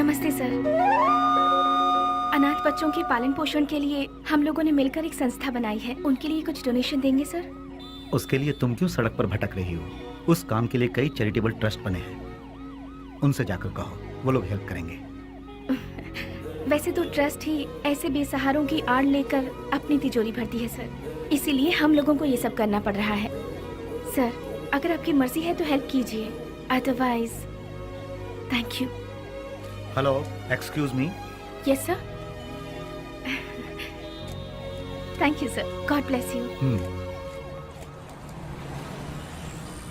नमस्ते सर। अनाथ बच्चों के पालन पोषण के लिए हम लोगों ने मिलकर एक संस्था बनाई है। उनके लिए कुछ डोनेशन देंगे सर? उसके लिए तुम क्यों सड़क पर भटक रही हो? उस काम के लिए कई चैरिटेबल ट्रस्ट बने हैं, उनसे जाकर कहो, वो लोग हेल्प करेंगे। वैसे तो ट्रस्ट ही ऐसे बेसहारों की आड़ लेकर अपनी तिजोरी भरती है सर, इसीलिए हम लोगों को ये सब करना पड़ रहा है। सर, अगर आपकी मर्जी है तो हेल्प कीजिए, otherwise thank you. Hello, excuse me. Yes sir. Thank you sir, God bless you.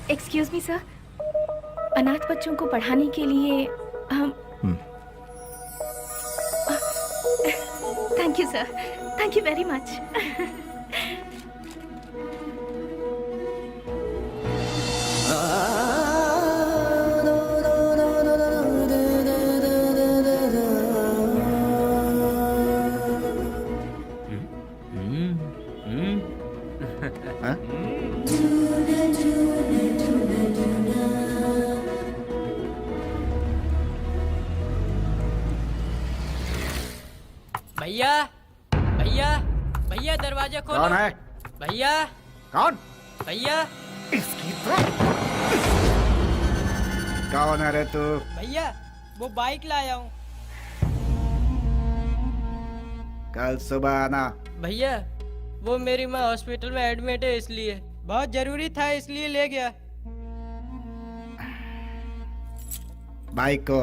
Excuse me sir, अनाथ बच्चों को पढ़ाने के लिए हम thank you sir, thank you very much. भैया भैया भैया दरवाजा खोलो। कौन है? भैया कौन? भैया इसकी तो कौन है रे तू? भैया वो बाइक लाया हूँ। कल सुबह आना। भैया वो मेरी माँ हॉस्पिटल में एडमिट है, इसलिए बहुत जरूरी था, इसलिए ले गया। बाइक को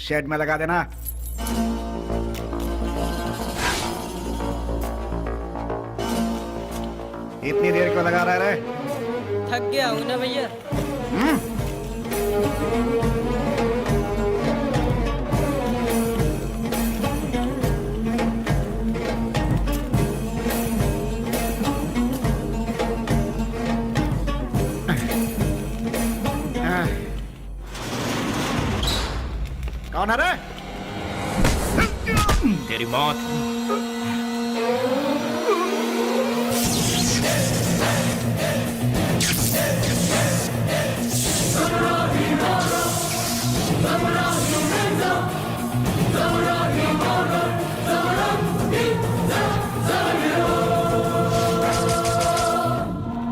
शेड में लगा देना। इतनी देर क्यों लगा रहा है रे? थक गया हूँ ना भैया। कौन है रे? तेरी मौत।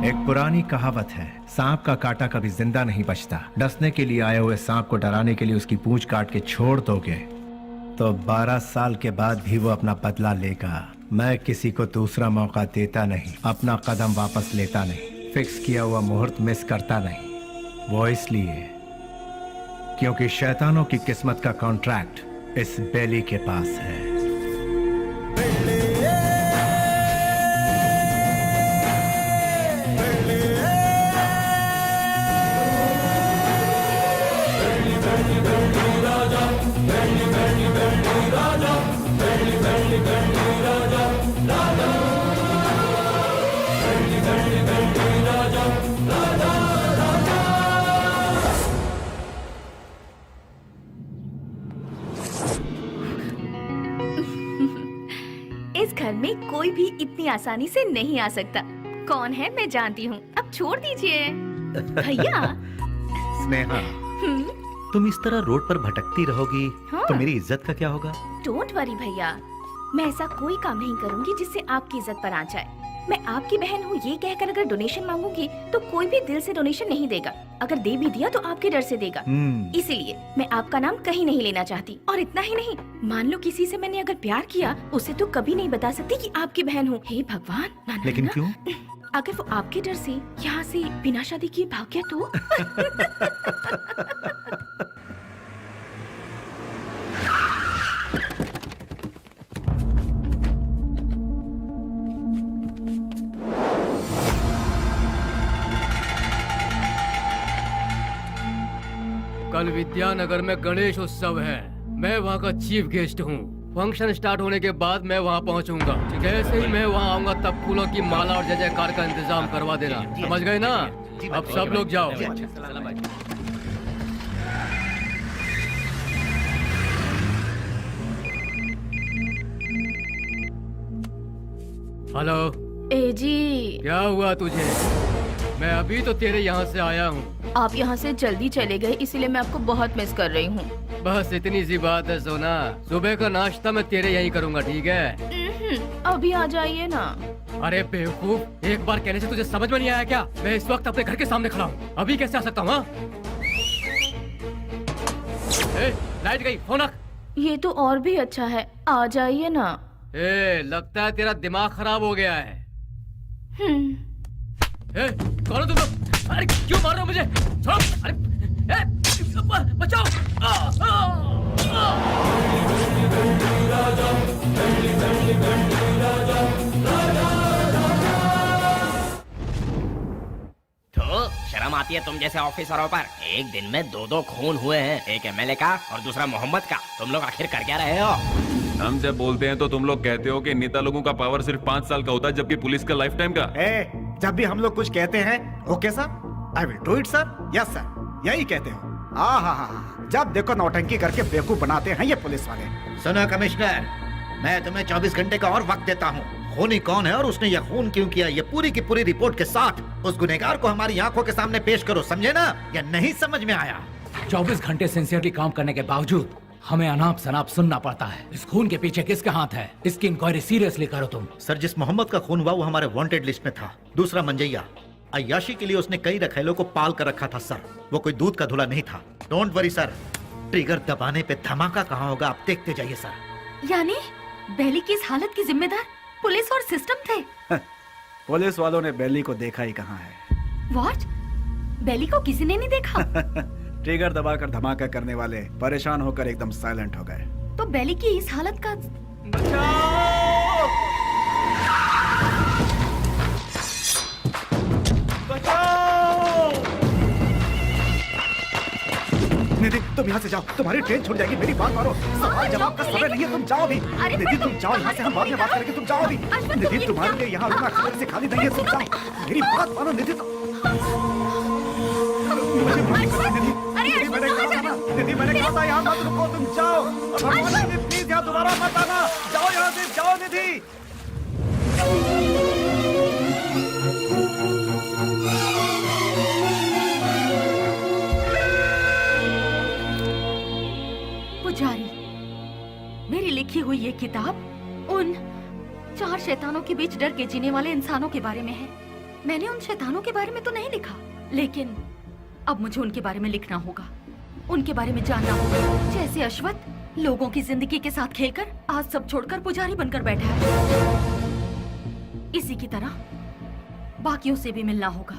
एक पुरानी कहावत है, सांप का काटा कभी जिंदा नहीं बचता। डसने के लिए आए हुए सांप को डराने के लिए उसकी पूंछ काट के छोड़ दोगे तो 12 साल के बाद भी वो अपना बदला लेगा। मैं किसी को दूसरा मौका देता नहीं, अपना कदम वापस लेता नहीं, फिक्स किया हुआ मुहूर्त मिस करता नहीं। वो इसलिए क्योंकि शैतानों की किस्मत का कॉन्ट्रैक्ट इस बेली के पास है। इस घर में कोई भी इतनी आसानी से नहीं आ सकता। कौन है मैं जानती हूँ, अब छोड़ दीजिए। भैया। स्नेहा, तुम इस तरह रोड पर भटकती रहोगी हाँ। तो मेरी इज्जत का क्या होगा? डोंट वरी भैया, मैं ऐसा कोई काम नहीं करूंगी जिससे आपकी इज्जत पर आ जाए। मैं आपकी बहन हूँ ये कहकर अगर डोनेशन मांगूंगी तो कोई भी दिल से डोनेशन नहीं देगा। अगर दे भी दिया तो आपके डर से देगा। इसीलिए मैं आपका नाम कहीं नहीं लेना चाहती। और इतना ही नहीं, मान लो किसी से मैंने अगर प्यार किया, उसे तो कभी नहीं बता सकती कि आपकी बहन हूँ। हे भगवान, ना, लेकिन ना, क्यों? अगर वो आपके डर से यहाँ से बिना शादी किए भाग गया तो? कल विद्यानगर में गणेश उत्सव है, मैं वहाँ का चीफ गेस्ट हूँ। फंक्शन स्टार्ट होने के बाद मैं वहाँ पहुँचूंगा। जैसे ही मैं वहाँ आऊंगा तब फूलों की माला और जय जयकार का इंतजाम करवा देना, समझ गए ना? अब सब लोग जाओ। हेलो। ए जी, क्या हुआ तुझे? मैं अभी तो तेरे यहाँ से आया हूँ। आप यहाँ से जल्दी चले गए इसीलिए मैं आपको बहुत मिस कर रही हूँ। बस इतनी सी बात है सोना। सुबह का नाश्ता मैं तेरे यहीं करूँगा, ठीक है? अभी आ जाइए ना। अरे बेवकूफ, एक बार कहने से तुझे समझ में नहीं आया क्या? मैं इस वक्त अपने घर के सामने खड़ा हूँ, अभी कैसे आ सकता हूँ? लाइट गई, फोन रख। ये तो और भी अच्छा है, आ जाइए ना। लगता है तेरा दिमाग खराब हो गया है। कौन हो तुम लोग? अरे क्यों मार रहे हो मुझे? छोड़ो! अरे बचाओ! तो शर्म आती है तुम जैसे ऑफिसरों पर? एक दिन में दो खून हुए हैं, एक एमएलए का और दूसरा मोहम्मद का। तुम लोग आखिर कर क्या रहे हो? हम जब बोलते हैं तो तुम लोग कहते हो कि नेता लोगों का पावर सिर्फ 5 साल का होता है, जबकि पुलिस का लाइफ टाइम का। जब भी हम लोग कुछ कहते हैं, okay sir, I will do it sir, yes sir, यही कहते हो। हाँ, जब देखो नौटंकी करके बेवकूफ बनाते हैं ये पुलिस वाले। सुनो कमिश्नर, मैं तुम्हें 24 घंटे का और वक्त देता हूँ। खूनी कौन है और उसने यह खून क्यों किया, ये पूरी की पूरी रिपोर्ट के साथ उस गुनहगार को हमारी आंखों के सामने पेश करो, समझे ना? या नहीं समझ में आया? 24 घंटे सिंसियरली काम करने के बावजूद हमें अनाप शनाप सुनना पड़ता है। इस खून के पीछे किसका हाथ है? इसकी इंक्वायरी सीरियसली करो तुम। सर, जिस मोहम्मद का खून हुआ वो हमारे वांटेड लिस्ट में था। दूसरा मंजैया, अय्याशी के लिए उसने कई रखेलों को पाल कर रखा था सर। वो कोई दूध का धुला नहीं था। डोंट वरी सर, ट्रिगर दबाने पे धमाका कहाँ होगा आप देखते जाइए सर। यानी बेली की इस हालत की जिम्मेदार पुलिस और सिस्टम थे? पुलिस वालों ने बेली को देखा ही कहाँ है। व्हाट? बेली को किसी ने नहीं देखा? ट्रिगर दबाकर धमाका करने वाले परेशान होकर एकदम साइलेंट हो गए। तो बेली की इस हालत का निधि, तुम यहाँ से जाओ, तुम्हारी ट्रेन छूट जाएगी। मेरी बात मानो, सवाल जवाब का समय नहीं है, तुम जाओ अभी। निधि तुम जाओ यहाँ से, हम बाद में बात करेंगे, तुम जाओ अभी। निधि तुम्हारे लिए यहाँ रुकना खबर से खाली नहीं है, तुम जाओ। मेरी बात मानो निधि। निधि मैंने कहा था यहाँ मत रुको, तुम जाओ। प्लीज यहाँ दोबारा मत आना, जाओ यहाँ से, जाओ निधि। पुजारी, मेरी लिखी हुई ये किताब उन 4 शैतानों के बीच डर के जीने वाले इंसानों के बारे में है। मैंने उन शैतानों के बारे में तो नहीं लिखा, लेकिन अब मुझे उनके बारे में लिखना होगा, उनके बारे में जानना होगा। जैसे अश्वत्थ लोगों की जिंदगी के साथ खेलकर आज सब छोड़कर पुजारी बनकर बैठा है, इसी की तरह बाकियों से भी मिलना होगा।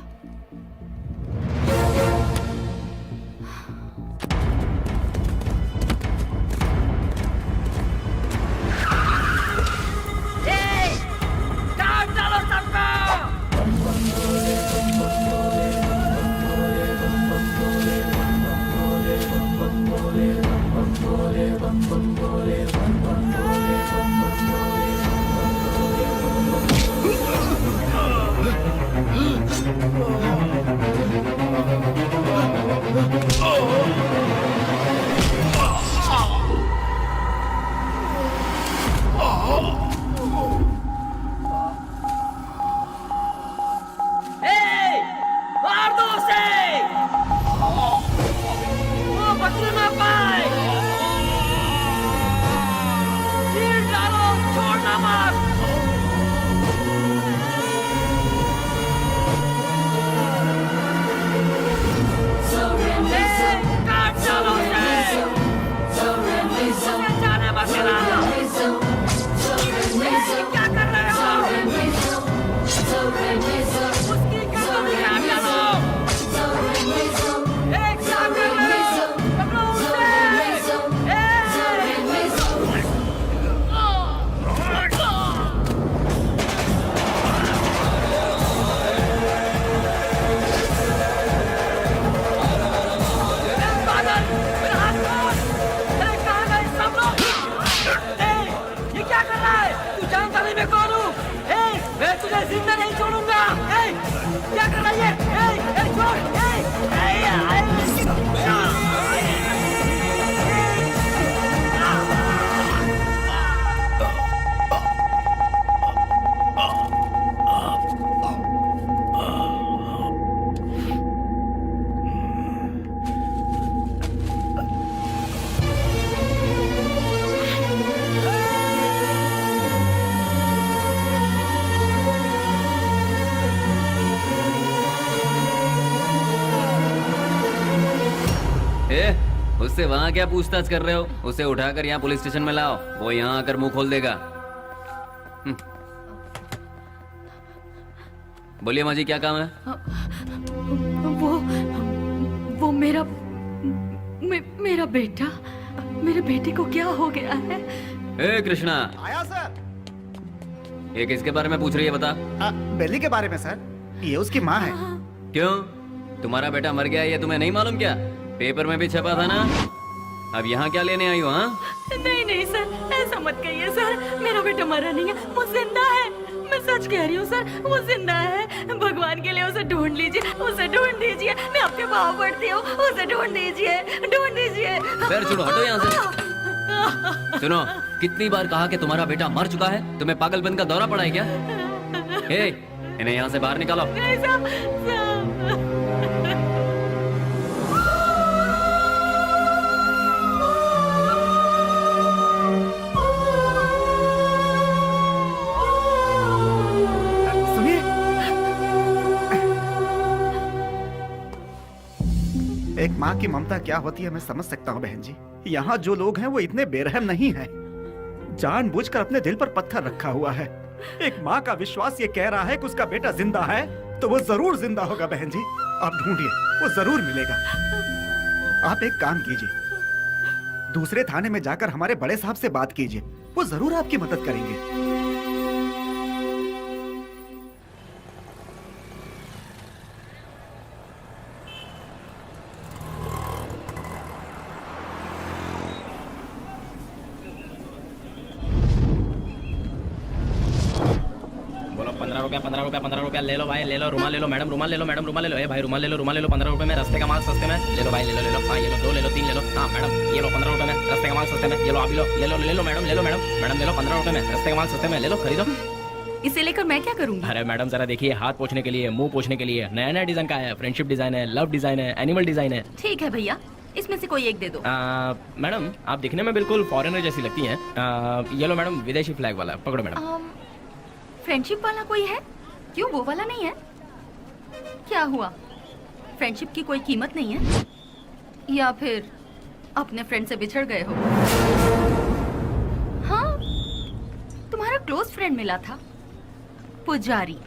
उससे वहाँ क्या पूछताछ कर रहे हो? उसे उठाकर यहाँ पुलिस स्टेशन में लाओ, वो यहाँ आकर मुंह खोल देगा। बोलिए माँ जी, क्या काम है? वो मेरा मेरा बेटा, मेरे बेटे को क्या हो गया है? ए कृष्णा, आया सर। ये किसके बारे में पूछ रही है बता? बेली के बारे में सर, ये उसकी माँ है। क्यों, तुम्हारा बेटा मर गया ये तुम्हें नहीं मालूम क्या? पेपर में भी छपा था ना। अब यहाँ क्या लेने आई हो? हाँ, नहीं नहीं सर, ऐसा मत कहिए सर, मेरा बेटा मरा नहीं है, वो जिंदा है। मैं सच कह रही हूँ सर, वो जिंदा है। भगवान के लिए उसे ढूंढ लीजिए, उसे ढूंढ दीजिए, मैं आपके पाँव पड़ती हूँ, उसे ढूंढ दीजिए, ढूंढ दीजिए। पैर छोड़ो, हटो यहाँ से। सुनो, कितनी बार कहा कि तुम्हारा बेटा मर चुका है? तुम्हें पागलपन का दौरा पड़ा है क्या? ए, इन्हें यहाँ से बाहर निकालो। नहीं साहब, एक माँ की ममता क्या होती है मैं समझ सकता हूँ बहन जी। यहाँ जो लोग हैं वो इतने बेरहम नहीं हैं। जानबूझकर अपने दिल पर पत्थर रखा हुआ है। एक माँ का विश्वास ये कह रहा है कि उसका बेटा जिंदा है, तो वो जरूर जिंदा होगा बहन जी। आप ढूंढिए, वो जरूर मिलेगा। आप एक काम कीजिए, दूसरे थाने में जाकर हमारे बड़े साहब से बात कीजिए, वो जरूर आपकी मदद करेंगे। ₹15 ले लो भाई, ले लो। रुमाल ले लो मैडम, रुमाल ले लो मैडम, रुमाल ले लो। ए भाई रुमाल ले लो, रुमाल ले लो। ₹15 में रस्ते का माल सस्ते में। ले लो भाई, ले लो ले लो। हाँ ये लो, 2 ले लो, 3 ले लो। हाँ मैडम ये लो, ₹15 में रस्ते का माल सस्ते में। ये लो, आप लो, ले लो ले लो मैडम, ले लो मैडम, मैडम ले लो, ₹15 में रस्ते का माल सस्ते में। ले लो, खरीदो। इसे लेकर मैं क्या करूँगी? अरे मैडम जरा देखिए, हाथ पोछने के लिए, मुंह पोछने के लिए नया नया डिजाइन का है। फ्रेंडशिप डिजाइन है, लव डिजाइन है, एनिमल डिजाइन है। ठीक है भैया, इसमें से कोई एक दे दो। मैडम आप दिखने में बिल्कुल फॉरेनर जैसी लगती हैं। ये लो मैडम, विदेशी फ्लैग वाला, पकड़ो मैडम। फ्रेंडशिप वाला कोई है? क्यों, वो वाला नहीं है? क्या हुआ, फ्रेंडशिप की कोई कीमत नहीं है? या फिर अपने फ्रेंड से बिछड़ गए हो? हाँ, तुम्हारा क्लोज फ्रेंड मिला था, पुजारी।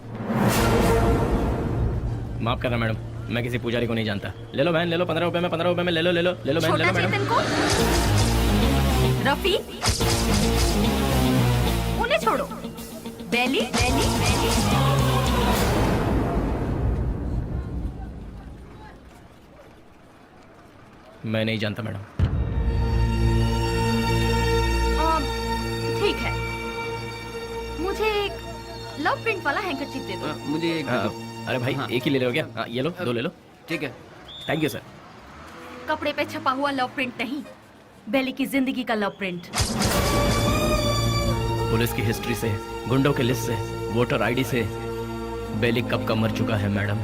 माफ करना मैडम, मैं किसी पुजारी को नहीं जानता। ले लो बहन, ले लो, ₹15 में, ₹15 में ले लो, ले लो ले लो बहन, ले लो मैडम। चेतन को, रफी, उन्हें छोड़ो। बेली, बेली, बेली। मैं नहीं जानता मैडम। ठीक है, मुझे एक लव प्रिंट वाला हैंकरचीफ दे दो। मुझे एक अरे भाई एक ही ले लो क्या? ये लो, 2 ले लो। ठीक है, थैंक यू सर। कपड़े पे छपा हुआ लव प्रिंट नहीं, बेली की जिंदगी का लव प्रिंट। पुलिस की हिस्ट्री से, गुंडों के लिस्ट से, वोटर आईडी से बेली कब का मर चुका है मैडम।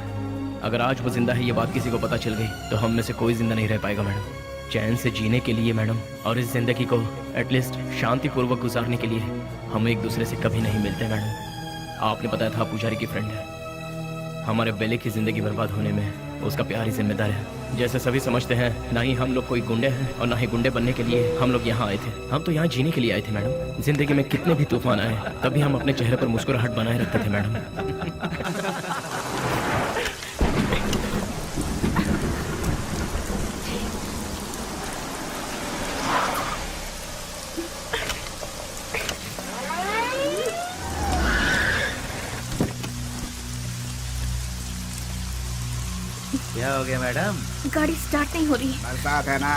अगर आज वो जिंदा है ये बात किसी को पता चल गई तो हम में से कोई जिंदा नहीं रह पाएगा मैडम। चैन से जीने के लिए मैडम, और इस जिंदगी को एटलीस्ट शांतिपूर्वक गुजारने के लिए हम एक दूसरे से कभी नहीं मिलते मैडम। आपने बताया था पुजारी की फ्रेंड है। हमारे बेली की जिंदगी बर्बाद होने में उसका प्यार ही जिम्मेदार है। जैसे सभी समझते हैं, ना ही हम लोग कोई गुंडे हैं और ना ही गुंडे बनने के लिए हम लोग यहाँ आए थे। हम तो यहाँ जीने के लिए आए थे मैडम। जिंदगी में कितने भी तूफान आए तभी हम अपने चेहरे पर मुस्कुराहट बनाए रखते थे मैडम। क्या हो गया मैडम? गाड़ी स्टार्ट नहीं हो रही। बरसात है ना,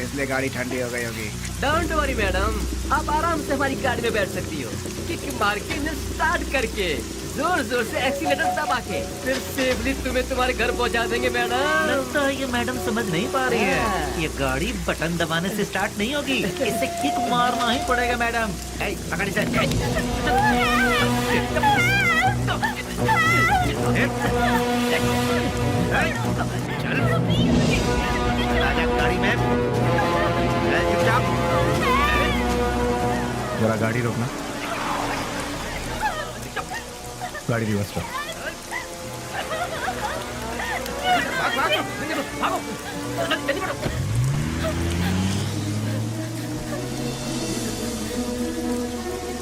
इसलिए गाड़ी ठंडी हो गई होगी। डोंट वरी मैडम, आप आराम से हमारी गाड़ी में बैठ सकती हो। किक मार के इंजन स्टार्ट करके जोर जोर से एक्सीलेटर दबा के फिर सेफली तुम्हें तुम्हारे घर पहुंचा देंगे मैडम। लगता है ये मैडम समझ नहीं पा रही है। ये गाड़ी बटन दबाने से स्टार्ट नहीं होगी, इसे किक मारना ही पड़ेगा मैडम। पकड़ इसे। चल आजा गाड़ी में। चुपचाप। जरा गाड़ी रोकना, गाड़ी रिवर्स करो।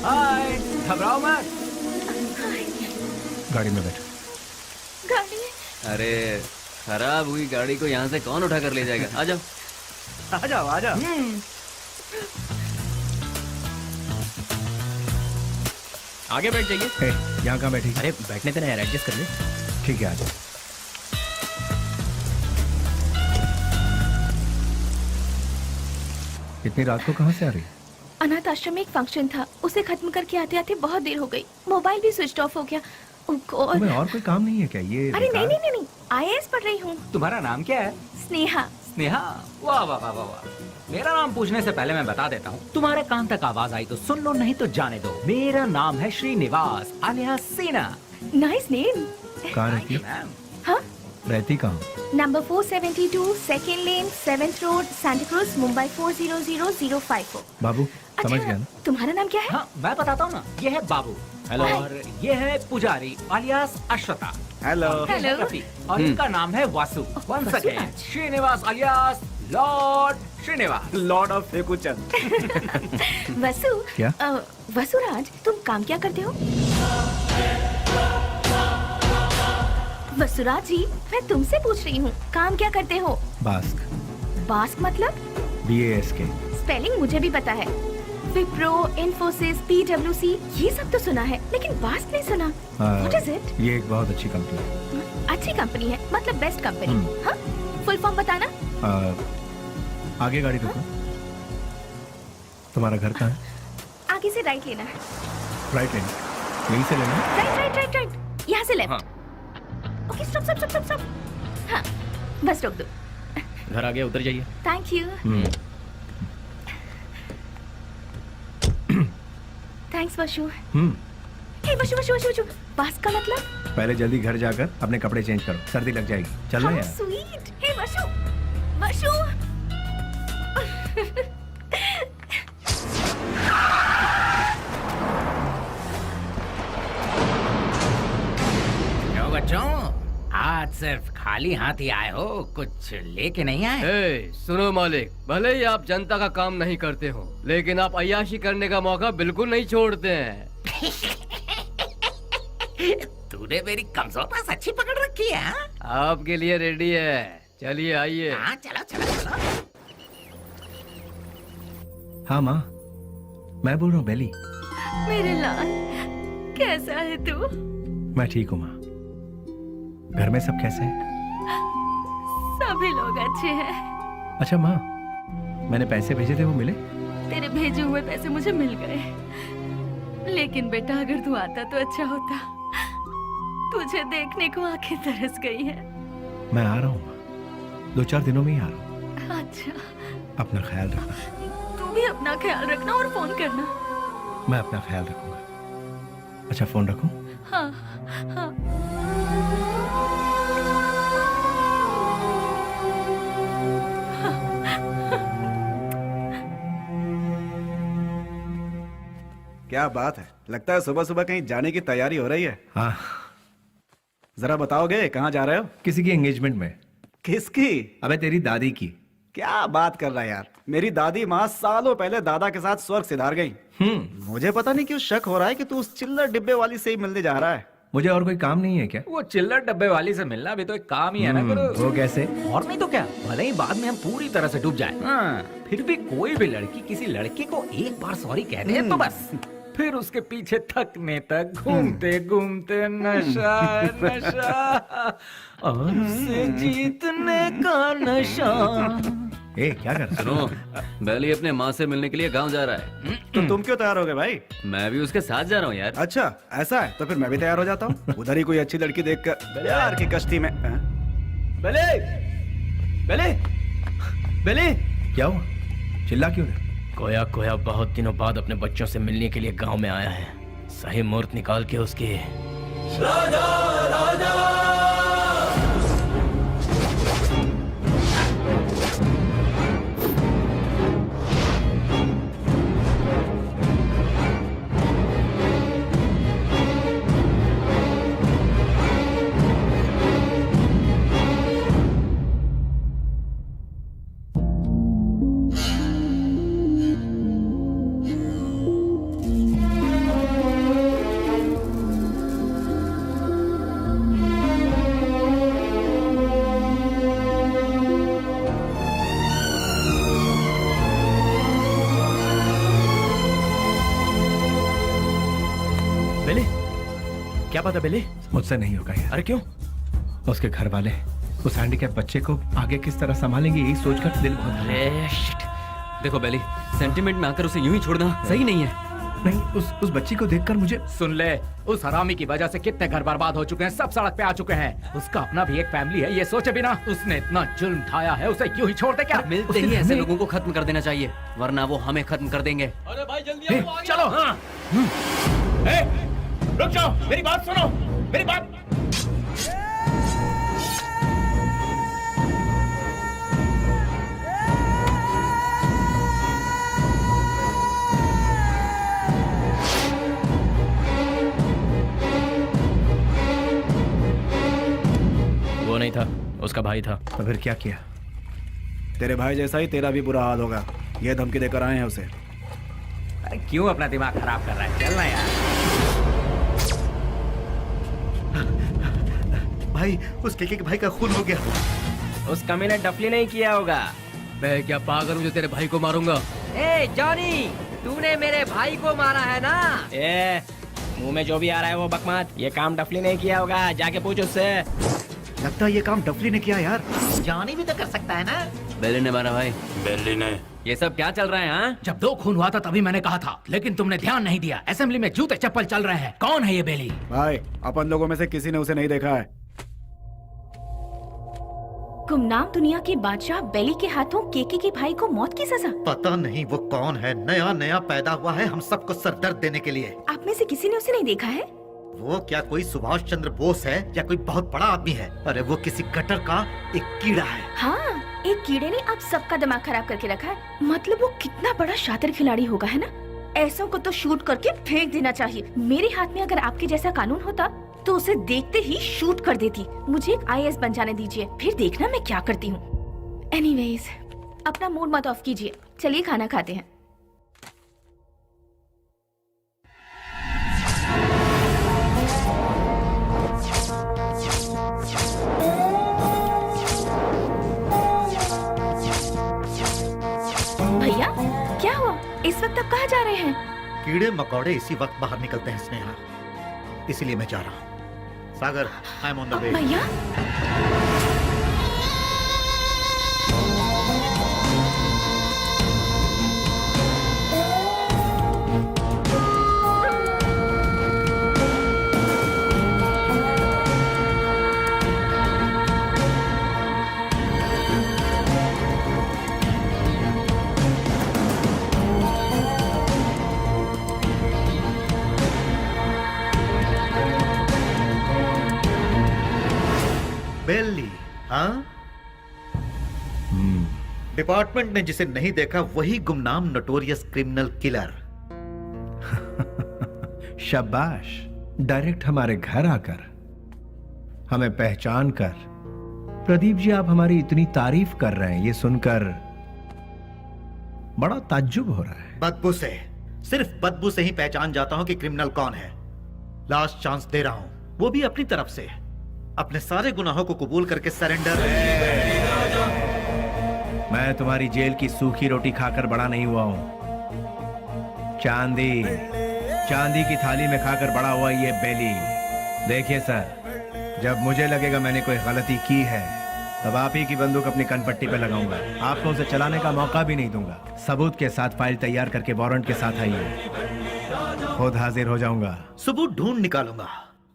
हाय, घबराओ मत। गाड़ी में बैठो। गाड़ी अरे खराब हुई गाड़ी को यहाँ से कौन उठा कर ले जाएगा? आ जाओ। आ जाओ आ जाओ। आगे बैठ जाइए। यहाँ कहाँ बैठी? अरे बैठने देना यार, एडजस्ट कर ले। ठीक है, आ जाओ। इतनी रात को कहाँ से आ रही? अनाथ आश्रम में एक फंक्शन था, उसे खत्म करके आते आते बहुत देर हो गई। मोबाइल भी स्विच ऑफ हो गया। Oh God। तुम्हें और कोई काम नहीं है क्या? ये अरे नहीं नहीं नहीं, IAS पढ़ रही हूँ। तुम्हारा नाम क्या है? स्नेहा। स्नेहा? वाह वाह वाह वाह वाह। मेरा नाम पूछने से पहले मैं बता देता हूँ, तुम्हारे कान तक आवाज आई तो सुन लो, नहीं तो जाने दो। मेरा नाम है श्रीनिवास alias सीना। Nice name. कहाँ रहती है? हाँ? रहती कहाँ? नंबर 472 सेकेंड लेन 7th road Santa cruise Mumbai 400054। बाबू समझ गया ना? तुम्हारा नाम क्या है? हाँ मैं बताता हूँ ना, ये है बाबू। हेलो। और ये है पुजारी alias अश्वता। हेलो। हेलो। और इनका नाम है Vasu. Once again Srinivas alias lord Srinivas. Lord of Fekuchand. Vasu. क्या? वसुराज, तुम काम क्या करते हो? वसुराज जी, मैं तुमसे पूछ रही हूँ, काम क्या करते हो? बास्क। बास्क मतलब? BASK। स्पेलिंग मुझे भी पता है। विप्रो, इन्फोसिस, PwC, ये सब तो सुना है, लेकिन बास्क नहीं सुना। What is it? ये एक बहुत अच्छी कंपनी है। अच्छी कंपनी है, मतलब बेस्ट कंपनी। हाँ? फुल फॉर्म बताना। आगे गाड़ी रुको। तुम्हारा घर कहाँ है? आगे से राइट लेना है। राइट लेना? यहीं से लेना? राइट राइट राइट राइट, यहाँ से left. Okay, stop stop stop stop. हाँ, बस रोक दो। घर आ गया, उतर जाइए। Thank you. Thanks Vashu. Hey Vashu Vashu Vashu Vashu, बास्क का मतलब? पहले जल्दी घर जाकर अपने कपड़े चेंज करो, सर्दी लग जाएगी। चल रहा How यार। sweet। हे वशु वशु। क्यों बच्चों, आज सिर्फ खाली हाथ ही आए हो, कुछ लेके नहीं आए? ए, सुनो मालिक, भले ही आप जनता का काम नहीं करते हो, लेकिन आप अय्याशी करने का मौका बिल्कुल नहीं छोड़ते हैं। तूने मेरी कमजोर पास अच्छी पकड़ रखी है। हाँ? आपके लिए रेडी है, चलिए आइए। हाँ चलो चलो चलो। हाँ माँ, मैं बोल रहा हूँ बेली। मेरे लाल, कैसा है तू? मैं ठीक हूँ माँ। घर में सब कैसे हैं? सभी लोग अच्छे हैं। अच्छा माँ, मैंने पैसे भेजे थे, वो मिले? तेरे भेजे हुए पैसे मुझे मिल गए, लेकिन बेटा अगर तू आता तो अच्छा होता। तुझे देखने को आंखें तरस गई है। मैं आ रहा हूँ माँ, 2-4 दिनों में ही आ रहा हूँ। अच्छा, अपना ख्याल रखना। तू भी अपना ख्याल रखना और फोन करना। मैं अपना ख्याल रखूंगा। अच्छा फोन रखूं? हाँ हाँ। क्या बात है, लगता है सुबह सुबह कहीं जाने की तैयारी हो रही है। हाँ। जरा बताओगे कहाँ जा रहे हो? किसी की एंगेजमेंट में। किसकी? अबे तेरी दादी की। क्या बात कर रहा है यार, मेरी दादी माँ सालों पहले दादा के साथ स्वर्ग सिधार गई। मुझे पता नहीं क्यों शक हो रहा है कि तू उस चिल्लर डिब्बे वाली से ही मिलने जा रहा है। मुझे और कोई काम नहीं है क्या? वो चिल्लर डब्बे वाली से मिलना भी तो एक काम ही है ना गुरु। वो कैसे? और नहीं तो क्या, भले ही बाद में हम पूरी तरह से डूब जाए, फिर भी कोई भी लड़की किसी लड़के को एक बार सॉरी कह दे तो बस फिर उसके पीछे थकने तक घूमते घूमते नशा नशा और उसे जीतने का नशा। ए क्या कर? सुनो, बैली अपने माँ से मिलने के लिए गांव जा रहा है। तो तुम क्यों तैयार हो गए भाई? मैं भी उसके साथ जा रहा हूँ यार। अच्छा ऐसा है, तो फिर मैं भी तैयार हो जाता हूँ। उधर ही कोई अच्छी लड़की देखकर प्यार की कश्ती में। बेले, बेले, बेले, क्या हुआ? चिल्ला क्यों रहे? कोया कोया बहुत दिनों बाद अपने बच्चों से मिलने के लिए गांव में आया है। सही मुहूर्त निकाल के उसके राजा राजा क्या पता बेली? मुझसे नहीं होगा यार। अरे क्यों? उसके घर वाले उस हैंडीकैप बच्चे को आगे किस तरह संभालेंगे यही सोचकर दिल बहुत अरे शिट। देखो बेली, सेंटिमेंट में आकर उसे यूं ही छोड़ना सही नहीं है। नहीं, उस बच्ची को देखकर मुझे सुन ले, उस हरामी की वजह से कितने घर बर्बाद हो चुके हैं, सब सड़क पे आ चुके हैं। उसका अपना भी एक फैमिली है, ये सोचे बिना उसने इतना जुल्म ढाया है, उसे यूं ही छोड़ दे क्या? मिलते ही ऐसे लोगों को खत्म कर देना चाहिए, वरना वो हमें खत्म कर देंगे। अरे भाई जल्दी आओ, चलो। हाँ। रुक जाओ, मेरी बात सुनो, मेरी बात। वो नहीं था, उसका भाई था। तो फिर क्या किया? तेरे भाई जैसा ही तेरा भी बुरा हाल होगा, ये धमकी देकर आए हैं उसे। अरे क्यों अपना दिमाग खराब कर रहा है? चलना यार। भाई, उस केके के भाई का खून हो गया। उस कमी ने डफली नहीं किया होगा। मैं क्या पागल हूँ जो तेरे भाई को मारूंगा? ए जॉनी, तूने मेरे भाई को मारा है ना? ए, मुंह में जो भी आ रहा है वो बकवास। ये काम डफली नहीं किया होगा, जाके पूछ उससे। लगता है ये काम डफली ने किया यार। जानी भी तो कर सकता है ना। बेली ने मारा भाई। बेली ने। ये सब क्या चल रहा है? हाँ, जब 2 खून हुआ था तभी मैंने कहा था, लेकिन तुमने ध्यान नहीं दिया। असेंबली में जूते चप्पल चल रहे हैं। कौन है ये बेली? भाई, अपन लोगों में से किसी ने उसे नहीं देखा है। गुमनाम दुनिया के बादशाह बेली के हाथों केके के भाई को मौत की सजा। पता नहीं वो कौन है, नया नया पैदा हुआ है हम सबको सरदर्द देने के लिए। आप में से किसी ने उसे नहीं देखा है? वो क्या कोई सुभाष चंद्र बोस है या कोई बहुत बड़ा आदमी है? अरे वो किसी गटर का एक कीड़ा है। हाँ, एक कीड़े ने आप सबका दिमाग खराब करके रखा है। मतलब वो कितना बड़ा शातिर खिलाड़ी होगा, है ना? ऐसों को तो शूट करके फेंक देना चाहिए। मेरे हाथ में अगर आपके जैसा कानून होता तो उसे देखते ही शूट कर देती। मुझे एक IAS बन जाने दीजिए, फिर देखना मैं क्या करती हूँ। एनीवेज, अपना मूड मत ऑफ कीजिए, चलिए खाना खाते हैं। भैया, क्या हुआ? इस वक्त आप कहाँ जा रहे हैं? कीड़े मकोड़े इसी वक्त बाहर निकलते हैं स्नेहा, इसीलिए मैं जा रहा हूँ। Sagar, I am on the way. भैया, बेली, हाँ? डिपार्टमेंट ने जिसे नहीं देखा वही गुमनाम नोटोरियस क्रिमिनल किलर। शाबाश, डायरेक्ट हमारे घर आकर हमें पहचान कर। प्रदीप जी, आप हमारी इतनी तारीफ कर रहे हैं, ये सुनकर बड़ा ताज्जुब हो रहा है। बदबू से, सिर्फ बदबू से ही पहचान जाता हूं कि क्रिमिनल कौन है। लास्ट चांस दे रहा हूं, वो भी अपनी तरफ से। अपने सारे गुनाहों को कबूल करके सरेंडर। मैं तुम्हारी जेल की सूखी रोटी खाकर बड़ा नहीं हुआ हूं। चांदी की थाली में खाकर बड़ा हुआ ये बेली। देखिए सर, जब मुझे लगेगा मैंने कोई गलती की है तब आप ही की बंदूक अपनी कनपट्टी पे लगाऊंगा। आपको उसे चलाने का मौका भी नहीं दूंगा। सबूत के साथ फाइल तैयार करके वारंट के साथ आइए, खुद हाजिर हो जाऊंगा। सबूत ढूंढ निकालूंगा,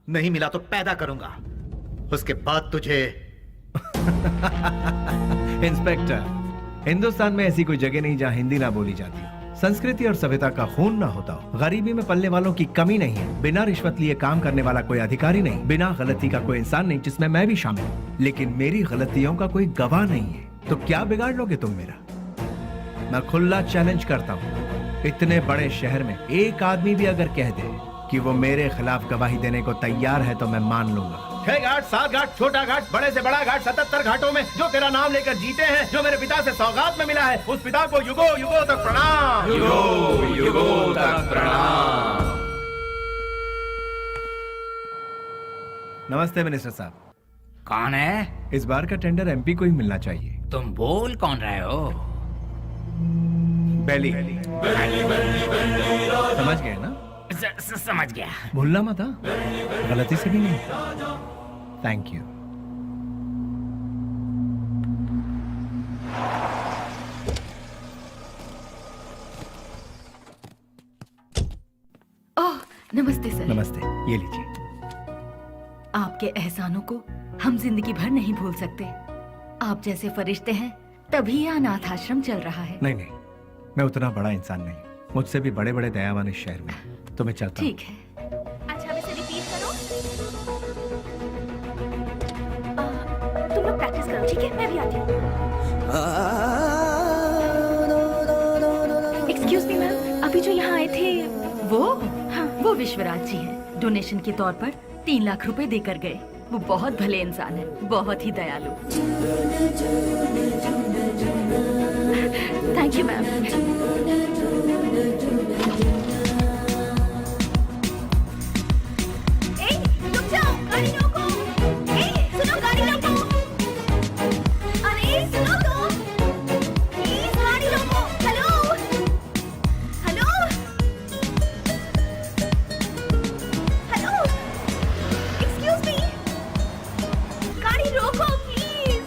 नहीं मिला तो पैदा करूंगा, उसके बाद तुझे। इंस्पेक्टर, हिंदुस्तान में ऐसी कोई जगह नहीं जहां हिंदी ना बोली जाती, संस्कृति और सभ्यता का खून ना होता हो, गरीबी में पलने वालों की कमी नहीं है, बिना रिश्वत लिए काम करने वाला कोई अधिकारी नहीं, बिना गलती का कोई इंसान नहीं, जिसमें मैं भी शामिल हूं। लेकिन मेरी गलतियों का कोई गवाह नहीं है, तो क्या बिगाड़ लोगे तुम मेरा? मैं खुला चैलेंज करता हूं, इतने बड़े शहर में एक आदमी भी अगर कह दे कि वो मेरे खिलाफ गवाही देने को तैयार है तो मैं मान लूंगा। 6 घाट, 7 घाट, छोटा घाट, बड़े से बड़ा घाट, 77 घाटों में जो तेरा नाम लेकर जीते हैं, जो मेरे पिता से सौगात में मिला है, उस पिता को युगों युगों तक प्रणाम। युगों युगों तक प्रणाम। नमस्ते मिनिस्टर साहब। कौन है? इस बार का टेंडर MP को ही मिलना चाहिए। तुम बोल कौन रहे हो? बेली। समझ गए ना? समझ गया। भूलना मत, हाँ? गलती से भी नहीं। Thank you. ओह, नमस्ते सर। नमस्ते, ये लीजिए। आपके एहसानों को हम जिंदगी भर नहीं भूल सकते। आप जैसे फरिश्ते हैं तभी यह अनाथ आश्रम चल रहा है। नहीं नहीं, मैं उतना बड़ा इंसान नहीं, मुझसे भी बड़े बड़े दयावान इस शहर में, तो मैं चलता हूँ। ठीक है। अच्छा, अब इसे रिपीट करो। तुम लोग प्रैक्टिस करो, ठीक है? मैं भी आती हूँ। एक्सक्यूज मी मैम, अभी जो यहाँ आए थे वो वो विश्वराज जी हैं। डोनेशन के तौर पर 3 लाख रुपए देकर गए। वो बहुत भले इंसान है, बहुत ही दयालु। Thank you ma'am. रुक जाओ, गाड़ी रोको। सुनो, गाड़ी रोको। अरे सुनो तो, प्लीज गाड़ी रोको। Hello hello hello, excuse me, गाड़ी रोको प्लीज।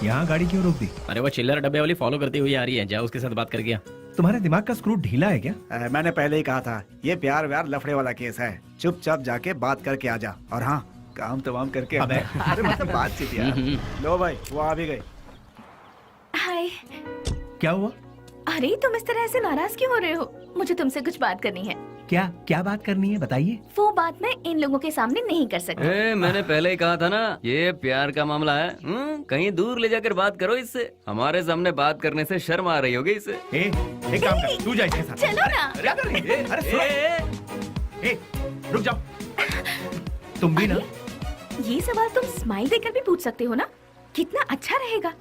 यहाँ गाड़ी क्यों रोक दी? अरे वो चिल्लर डब्बे वाली फॉलो करती हुई आ रही है, जाओ उसके साथ बात करके आ। तुम्हारे दिमाग का स्क्रू ढीला है क्या? मैंने पहले ही कहा था, ये प्यार व्यार लफड़े वाला केस है। चुपचाप जाके बात करके आ जा, और हाँ, काम तमाम करके अबे। अरे मतलब बातचीत यार। लो भाई, वो आ भी गई। हाय। क्या हुआ? अरे तुम इस तरह से नाराज क्यों हो रहे हो? मुझे तुमसे कुछ बात करनी है। क्या क्या बात करनी है, बताइए। वो बात मैं इन लोगों के सामने नहीं कर सकती। मैंने पहले ही कहा था ना, ये प्यार का मामला है। कहीं दूर ले जाकर बात करो इससे। हमारे सामने बात करने से शर्म आ रही होगी इससे। एक काम कर, तू जा इसके साथ। चलो ना। क्या कर रही है? अरे सुनो। रुक जाओ। तुम भी ना। ये सवाल तुम स्माइल देकर भी पूछ सकते हो ना? कितना अच्छा रहेगा।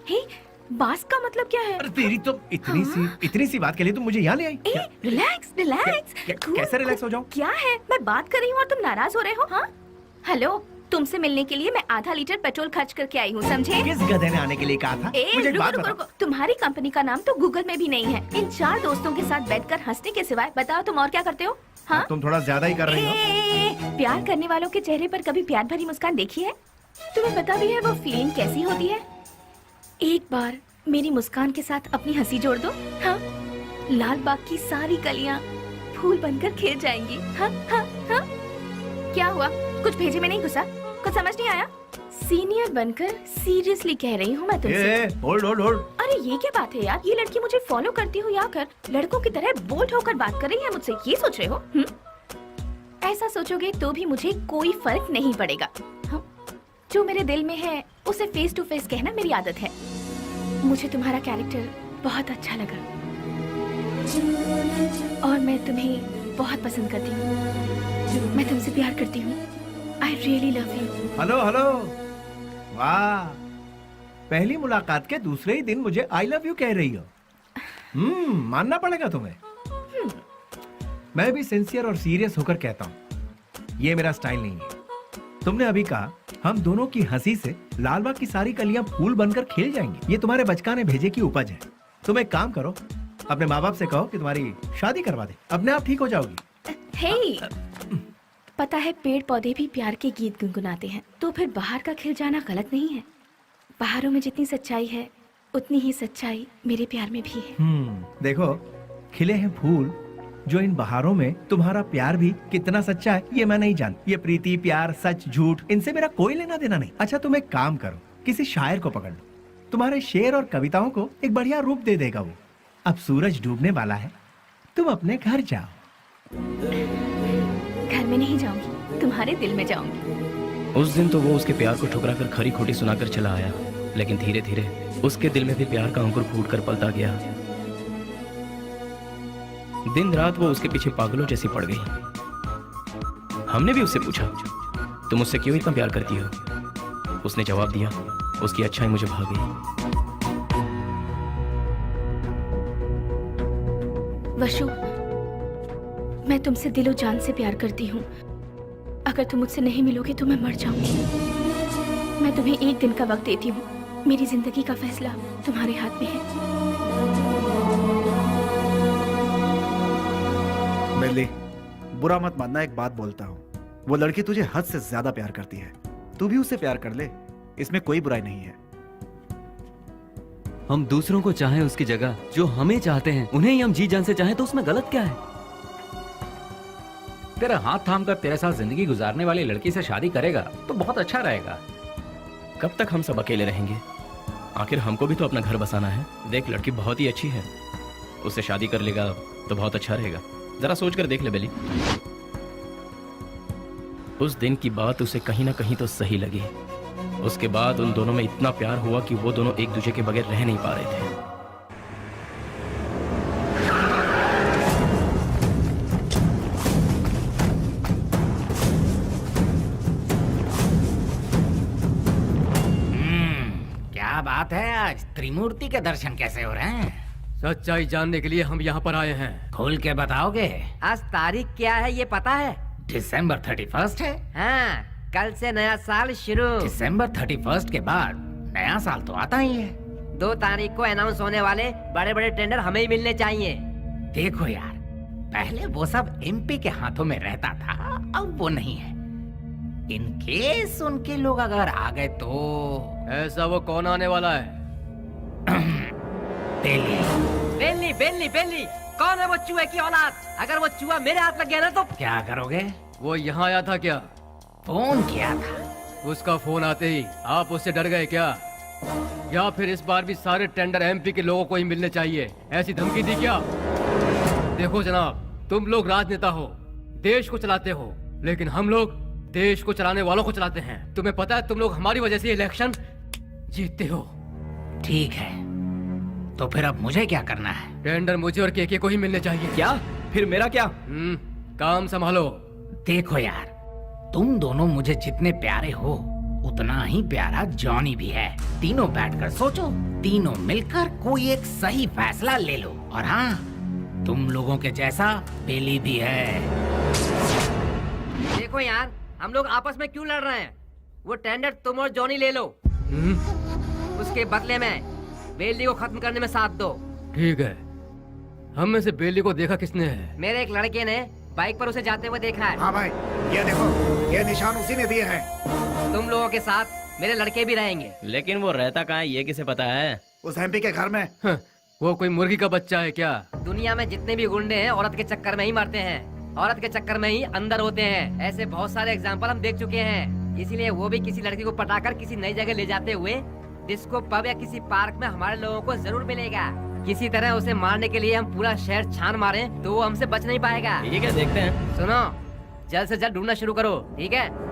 हे, बास का मतलब क्या है? अरे तेरी तो इतनी सी बात के लिए तुम मुझे यहाँ ले आई। Relax relax. कैसे रिलैक्स हो जाऊं? क्या है, मैं बात कर रही हूँ और तुम नाराज हो रहे हो? हाँ, हेलो, तुमसे मिलने के लिए मैं आधा लीटर पेट्रोल खर्च करके आई हूँ, समझे? किस गधे ने आने के लिए कहा था? मुझे एक बात रुको, बताओ। तुम्हारी कंपनी का नाम तो गूगल में भी नहीं है। इन 4 दोस्तों के साथ बैठकर हंसने के सिवाय बताओ तुम और क्या करते हो? हाँ, तुम थोड़ा ज्यादा ही कर रही हो। प्यार करने वालों के चेहरे पर कभी प्यार भरी मुस्कान देखी है? तुम्हें पता भी है वो फीलिंग कैसी होती है? एक बार मेरी मुस्कान के साथ अपनी हंसी जोड़ दो। हाँ, लाल बाग की सारी कलियां फूल बनकर खिल जाएंगी। हाँ हाँ हाँ। क्या हुआ, कुछ भेजे में नहीं घुसा? कुछ समझ नहीं आया? सीनियर बनकर सीरियसली कह रही हूँ मैं तुमसे। Hold hold hold. अरे ये क्या बात है यार, ये लड़की मुझे फॉलो करती हुई आकर लड़कों की तरह बोल्ड होकर बात कर रही है मुझसे, ये सोच रहे हो? ऐसा सोचोगे तो भी मुझे कोई फर्क नहीं पड़ेगा। हाँ? जो मेरे दिल में है उसे फेस टू फेस कहना मेरी आदत है। मुझे तुम्हारा कैरेक्टर बहुत अच्छा लगा और मैं तुम्हें बहुत पसंद करती हूँ। मैं तुमसे प्यार करती हूँ। I really love you. Hello hello, वाह, पहली मुलाकात के दूसरे ही दिन मुझे आई लव यू कह रही हो। मानना पड़ेगा तुम्हें। मैं भी सिंसियर और सीरियस होकर कहता हूँ, ये मेरा स्टाइल नहीं है। तुमने अभी कहा हम दोनों की हंसी से लालबाग की सारी कलियां फूल बनकर खिल जाएंगी। ये तुम्हारे बचकाने भेजे की उपज है। तुम एक काम करो, अपने माँ बाप से कहो कि तुम्हारी शादी करवा दे, अपने आप ठीक हो जाओगी। हे, पता है पेड़ पौधे भी प्यार के गीत गुनगुनाते हैं, तो फिर बाहर का खिल जाना गलत नहीं है। बाहरों में जितनी सच्चाई है उतनी ही सच्चाई मेरे प्यार में भी है। देखो, खिले हैं फूल जो इन बहारों में तुम्हारा प्यार भी कितना सच्चा है ये मैं नहीं जानती। ये प्रीति, प्यार, सच, झूठ, इनसे मेरा कोई लेना देना नहीं। अच्छा तुम एक काम करो, किसी शायर को पकड़ लो, तुम्हारे शेर और कविताओं को एक बढ़िया रूप दे देगा वो। अब सूरज डूबने वाला है, तुम अपने घर जाओ। घर में नहीं जाऊंगी, तुम्हारे दिल में जाऊंगी। उस दिन तो वो उसके प्यार को ठुकरा कर खरी खोटी सुनाकर चला आया, लेकिन धीरे धीरे उसके दिल में भी प्यार का अंकुर फूट कर पलता गया। दिन रात वो उसके पीछे पागलों जैसी पड़ गई। हमने भी उससे पूछा, तुम उससे क्यों इतना प्यार करती हो? उसने जवाब दिया, उसकी अच्छाई मुझे भा गई। वशु, मैं तुमसे दिलो जान से प्यार करती हूँ। अगर तुम मुझसे नहीं मिलोगे तो मैं मर जाऊंगी। मैं तुम्हें एक दिन का वक्त देती हूँ। मेरी जिंदगी का फैसला तुम्हारे हाथ में है। बेली, बुरा मत मानना, एक बात बोलता हूँ, वो लड़की तुझे हद से ज्यादा प्यार करती है, तू भी उससे प्यार कर ले, इसमें कोई बुराई नहीं है। हम दूसरों को चाहें उसकी जगह जो हमें चाहते हैं उन्हें ही हम जी जान से चाहें तो उसमें गलत क्या है? तेरा हाथ थाम कर तेरे साथ जिंदगी गुजारने वाली लड़की से शादी करेगा तो बहुत अच्छा रहेगा। कब तक हम सब अकेले रहेंगे? आखिर हमको भी तो अपना घर बसाना है। देख, लड़की बहुत ही अच्छी है, उससे शादी कर लेगा तो बहुत अच्छा रहेगा। जरा सोच कर देख ले बेली। उस दिन की बात उसे कहीं ना कहीं तो सही लगी। उसके बाद उन दोनों में इतना प्यार हुआ कि वो दोनों एक दूसरे के बगैर रह नहीं पा रहे थे। क्या बात है, आज त्रिमूर्ति के दर्शन कैसे हो रहे हैं? सच्चाई जानने के लिए हम यहाँ पर आए हैं। खोल के बताओगे? आज तारीख क्या है ये पता है? दिसंबर 31 है। हाँ, कल से नया साल शुरू। दिसंबर 31 के बाद नया साल तो आता ही है। 2 तारीख को अनाउंस होने वाले बड़े बड़े टेंडर हमें ही मिलने चाहिए। देखो यार, पहले वो सब एमपी के हाथों में रहता था, अब वो नहीं है। इन केस उनके लोग अगर आ गए तो ऐसा वो कौन आने वाला है? बेली। बेली बेली बेली, कौन है वो चूहे की औलाद? अगर वो चूहा मेरे हाथ लग गया ना तो क्या करोगे? वो यहाँ आया था क्या? फोन किया था। उसका फोन आते ही आप उससे डर गए क्या? या फिर इस बार भी सारे टेंडर एमपी के लोगों को ही मिलने चाहिए, ऐसी धमकी दी क्या? देखो जनाब, तुम लोग राजनेता हो, देश को चलाते हो, लेकिन हम लोग देश को चलाने वालों को चलाते हैं। तुम्हें पता है तुम लोग हमारी वजह से इलेक्शन जीतते हो। ठीक है, तो फिर अब मुझे क्या करना है? टेंडर मुझे और केके को ही मिलने चाहिए। क्या? फिर मेरा क्या? काम संभालो। देखो यार, तुम दोनों मुझे जितने प्यारे हो उतना ही प्यारा जॉनी भी है। तीनों बैठकर सोचो, तीनों मिलकर कोई एक सही फैसला ले लो। और हाँ, तुम लोगों के जैसा बेली भी है। देखो यार, हम लोग आपस में क्यों लड़ रहे हैं? वो टेंडर तुम और जॉनी ले लो, उसके बदले में बेली को खत्म करने में साथ दो। ठीक है। हम में से बेली को देखा किसने है? मेरे एक लड़के ने बाइक पर उसे जाते हुए देखा है। हाँ भाई, ये देखो, ये निशान उसी ने दिए हैं। तुम लोगों के साथ मेरे लड़के भी रहेंगे। लेकिन वो रहता कहाँ है ये किसे पता है? उस एमपी के घर में। वो कोई मुर्गी का बच्चा है क्या? दुनिया में जितने भी गुंडे हैं औरत के चक्कर में ही मरते हैं, औरत के चक्कर में ही अंदर होते हैं। ऐसे बहुत सारे एग्जाम्पल हम देख चुके हैं। इसीलिए वो भी किसी लड़की को पटाकर किसी नई जगह ले जाते हुए डिस्को पब या किसी पार्क में हमारे लोगों को जरूर मिलेगा। किसी तरह उसे मारने के लिए हम पूरा शहर छान मारें तो वो हमसे बच नहीं पाएगा। ठीक है, देखते हैं। सुनो, जल्द से जल्द ढूंढना शुरू करो, ठीक है?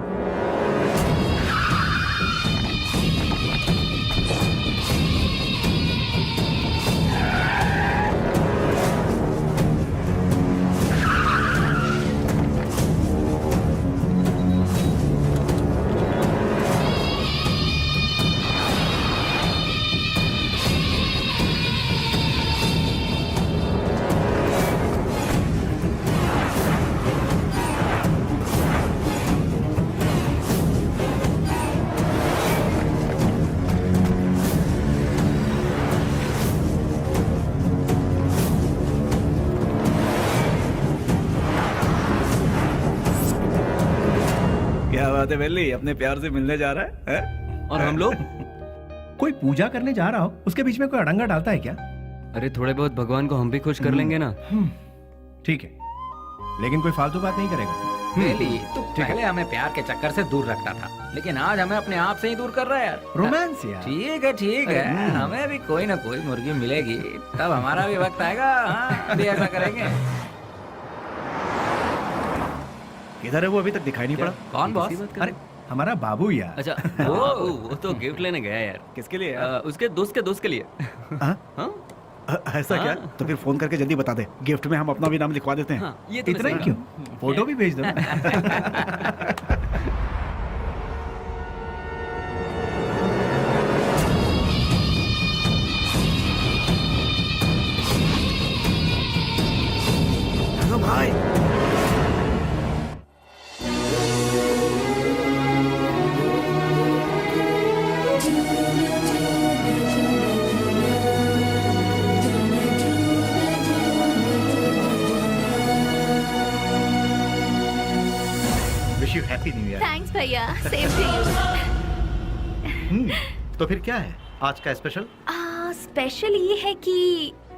क्या बात है बेली, अपने प्यार से मिलने जा रहा है? और हम लोग? कोई पूजा करने जा रहा हो, उसके बीच में कोई अड़ंगा डालता है क्या? अरे थोड़े बहुत भगवान को हम भी खुश कर लेंगे ना। ठीक है, लेकिन कोई फालतू बात नहीं करेगा। बेली, तू पहले हमें प्यार के चक्कर से दूर रखता था, लेकिन आज हमें अपने आप से ही दूर कर रहा है यार। रोमांस यार। ठीक है, ठीक है, हमें भी कोई ना कोई मुर्गी मिलेगी, तब हमारा भी वक्त आएगा। हाँ, भी ऐसा करेंगे। किधर है वो? अभी तक दिखाई नहीं पड़ा। कौन बॉस? अरे हमारा बाबू यार। अच्छा, वो तो गिफ्ट लेने गया यार। किसके लिए? उसके दोस्त के लिए। हाँ? ऐसा क्या? तो फिर फोन करके जल्दी बता दे, गिफ्ट में हम अपना भी नाम लिखवा देते हैं। हाँ, ये तो इतना ही क्यों, फोटो भी भेज दो। हेलो भाई। भैया सेम टू यू। तो फिर क्या है आज का स्पेशल? स्पेशल ये है कि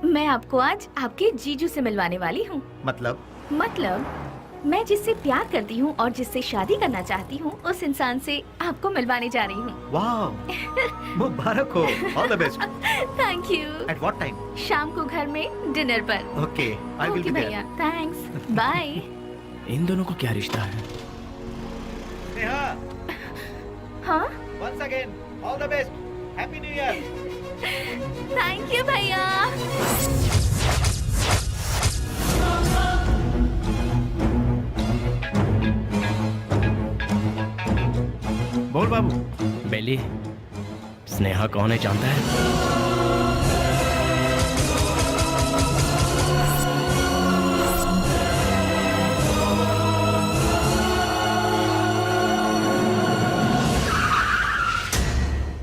मैं आपको आज आपके जीजू से मिलवाने वाली हूँ। मतलब? मैं जिससे प्यार करती हूँ और जिससे शादी करना चाहती हूँ उस इंसान से आपको मिलवाने जा रही हूँ। वाह, मुबारक हो, all the best. Thank you. At what time? शाम को घर में डिनर पर। Okay, I will okay be भैया, देयर। Thanks, bye. इन दोनों को क्या रिश्ता है? नेहा, हाँ, once again all the best, happy new year. Thank you भैया। बोल बाबू। बेली, स्नेहा कौन है जानता है?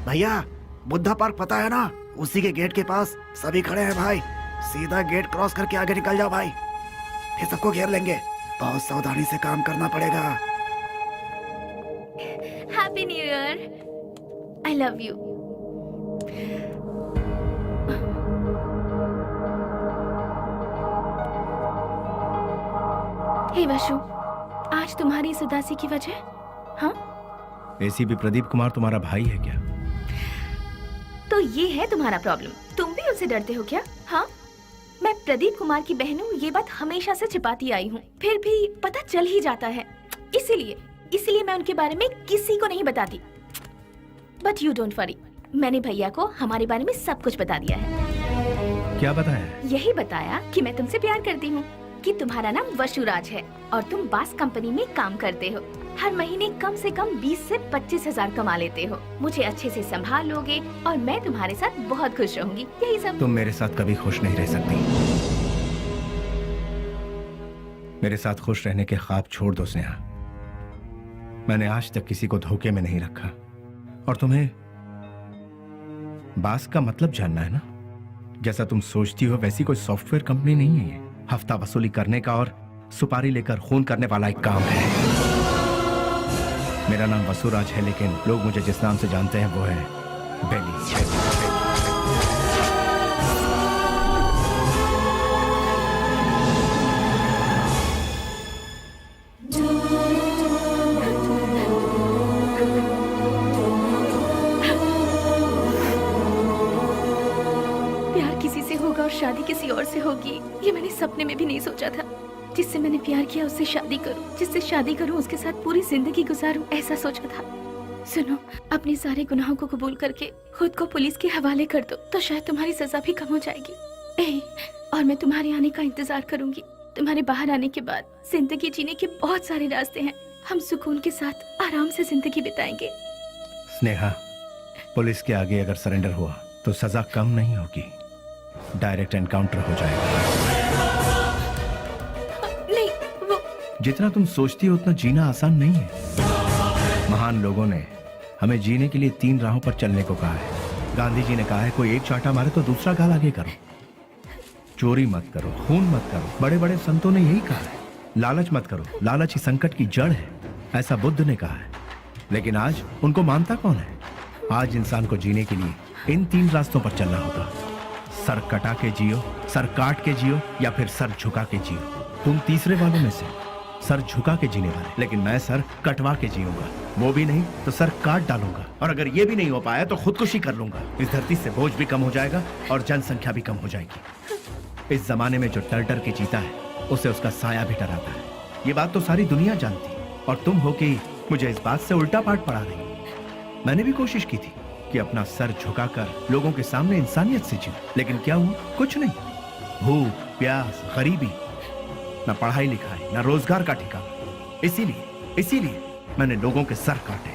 भैया बुद्धा पार्क पता है ना, उसी के गेट के पास सभी खड़े हैं भाई। सीधा गेट क्रॉस करके आगे निकल जाओ भाई, फिर सबको घेर लेंगे। बहुत सावधानी से काम करना पड़ेगा। Happy new year. I love you. Hey Vashu, आज तुम्हारी इस उदासी की वजह? हाँ, एसीपी प्रदीप कुमार तुम्हारा भाई है क्या? तो ये है तुम्हारा प्रॉब्लम। तुम भी उनसे डरते हो क्या? हाँ, मैं प्रदीप कुमार की बहन हूँ, ये बात हमेशा से छिपाती आई हूँ, फिर भी पता चल ही जाता है। इसीलिए मैं उनके बारे में किसी को नहीं बताती। बट यू डोंट वरी, मैंने भैया को हमारे बारे में सब कुछ बता दिया है। क्या बताया? यही बताया कि मैं तुमसे प्यार करती हूँ, कि तुम्हारा नाम वशुराज है और तुम बास कंपनी में काम करते हो। हर महीने कम से कम 20 से 25 हजार कमा लेते हो। मुझे अच्छे से संभाल लोगे और मैं तुम्हारे साथ बहुत खुश रहूंगी। यही सब। तुम मेरे साथ कभी खुश नहीं रह सकती। मेरे साथ खुश रहने के ख्वाब छोड़ दो स्नेहा। मैंने आज तक किसी को धोखे में नहीं रखा। और तुम्हें बास का मतलब जानना है ना? जैसा तुम सोचती हो वैसी कोई सॉफ्टवेयर कंपनी नहीं है ये। हफ्ता वसूली करने का और सुपारी लेकर खून करने वाला एक काम है। मेरा नाम वसुराज है, लेकिन लोग मुझे जिस नाम से जानते हैं वो है बेली। प्यार किसी से होगा और शादी किसी और से होगी, ये मैंने सपने में भी नहीं सोचा था। जिससे मैंने प्यार किया उससे शादी करूं, जिससे शादी करूं उसके साथ पूरी जिंदगी गुजारूं, ऐसा सोचा था। सुनो, अपने सारे गुनाहों को कबूल करके खुद को पुलिस के हवाले कर दो, तो शायद तुम्हारी सजा भी कम हो जाएगी। और मैं तुम्हारे आने का इंतजार करूंगी। तुम्हारे बाहर आने के बाद जिंदगी जीने के बहुत सारे रास्ते हैं। हम सुकून के साथ आराम से जिंदगी बिताएंगे। स्नेहा, पुलिस के आगे अगर सरेंडर हुआ तो सजा कम नहीं होगी, डायरेक्ट एनकाउंटर हो जाएगा। नहीं, वो जितना तुम सोचती हो उतना जीना आसान नहीं है। महान लोगों ने हमें जीने के लिए 3 राहों पर चलने को कहा है। गांधी जी ने कहा है कोई एक चांटा मारे तो दूसरा गाल आगे करो, चोरी मत करो, खून मत करो। बड़े बड़े संतों ने यही कहा है। लालच मत करो, लालच ही संकट की जड़ है, ऐसा बुद्ध ने कहा है। लेकिन आज उनको मानता कौन है? आज इंसान को जीने के लिए इन 3 रास्तों पर चलना होगा। सर कटा के जियो, सर काट के जियो, या फिर सर झुका के जियो। तुम तीसरे वालों में से, सर झुका के जीने वाले। लेकिन मैं सर कटवा के जीऊंगा, वो भी नहीं तो सर काट डालूंगा। और अगर ये भी नहीं हो पाया तो खुदकुशी कर लूंगा। इस धरती से बोझ भी कम हो जाएगा और जनसंख्या भी कम हो जाएगी। इस जमाने में जो डर डर के जीता है उसे उसका साया भी डराता है। ये बात तो सारी दुनिया जानती है, और तुम हो कि मुझे इस बात से उल्टा पाठ पढ़ा रही। मैंने भी कोशिश की थी कि अपना सर झुकाकर लोगों के सामने इंसानियत से जीऊं, लेकिन क्या हुआ? कुछ नहीं। भूख, प्यास, गरीबी, न पढ़ाई लिखाई, न रोजगार का ठिकाना। इसीलिए मैंने लोगों के सर काटे,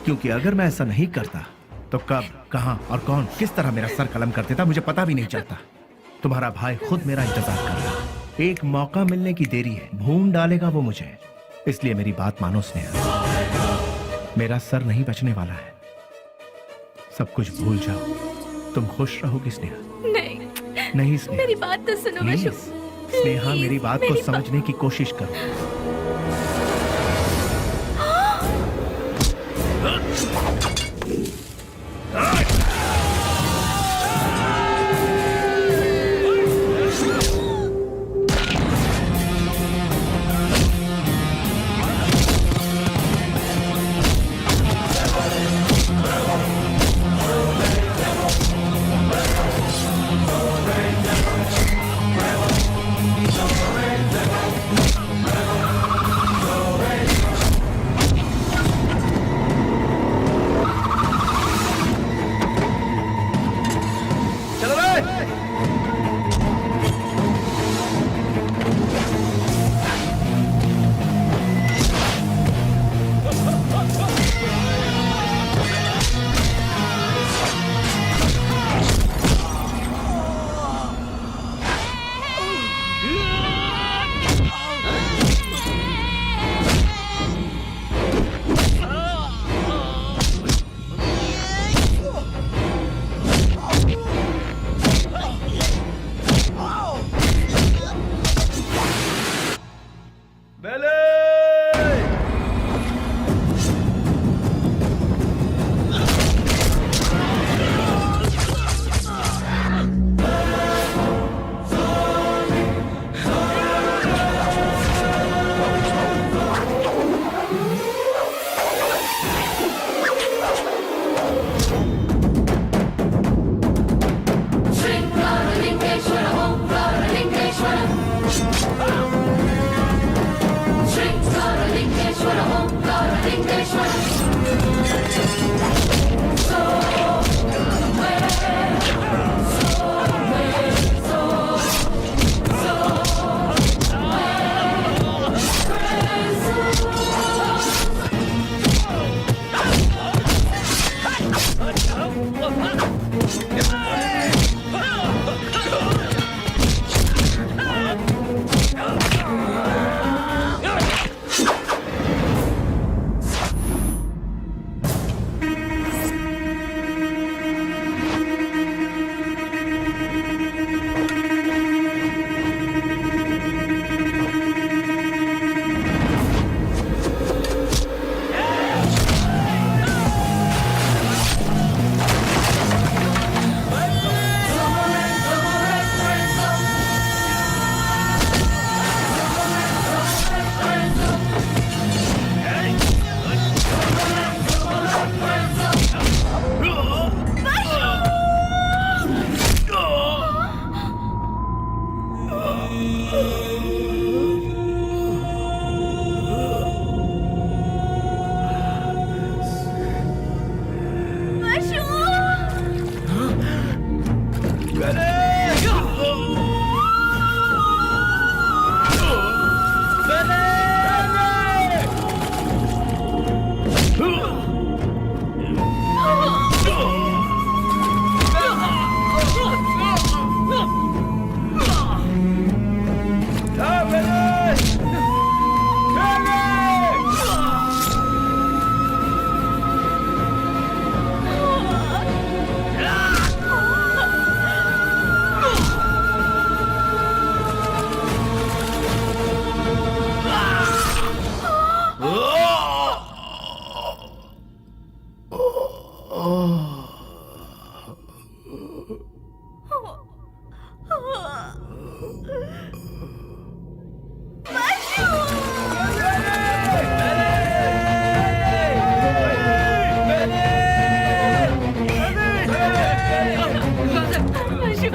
क्योंकि अगर मैं ऐसा नहीं करता तो कब, कहां और कौन किस तरह मेरा सर कलम कर देता मुझे पता भी नहीं चलता। तुम्हारा भाई खुद मेरा इंतजार कर रहा है। एक मौका मिलने की देरी है, भून डालेगा वो मुझे। इसलिए मेरी बात मानो स्नेहा, मेरा सर नहीं बचने वाला है। सब कुछ भूल जाओ, तुम खुश रहोगी स्नेहा। नहीं स्नेहा, मेरी बात तो सुनो प्लीज। वशु। स्नेहा, मेरी बात को समझने की कोशिश करो।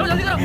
जल्दी करो।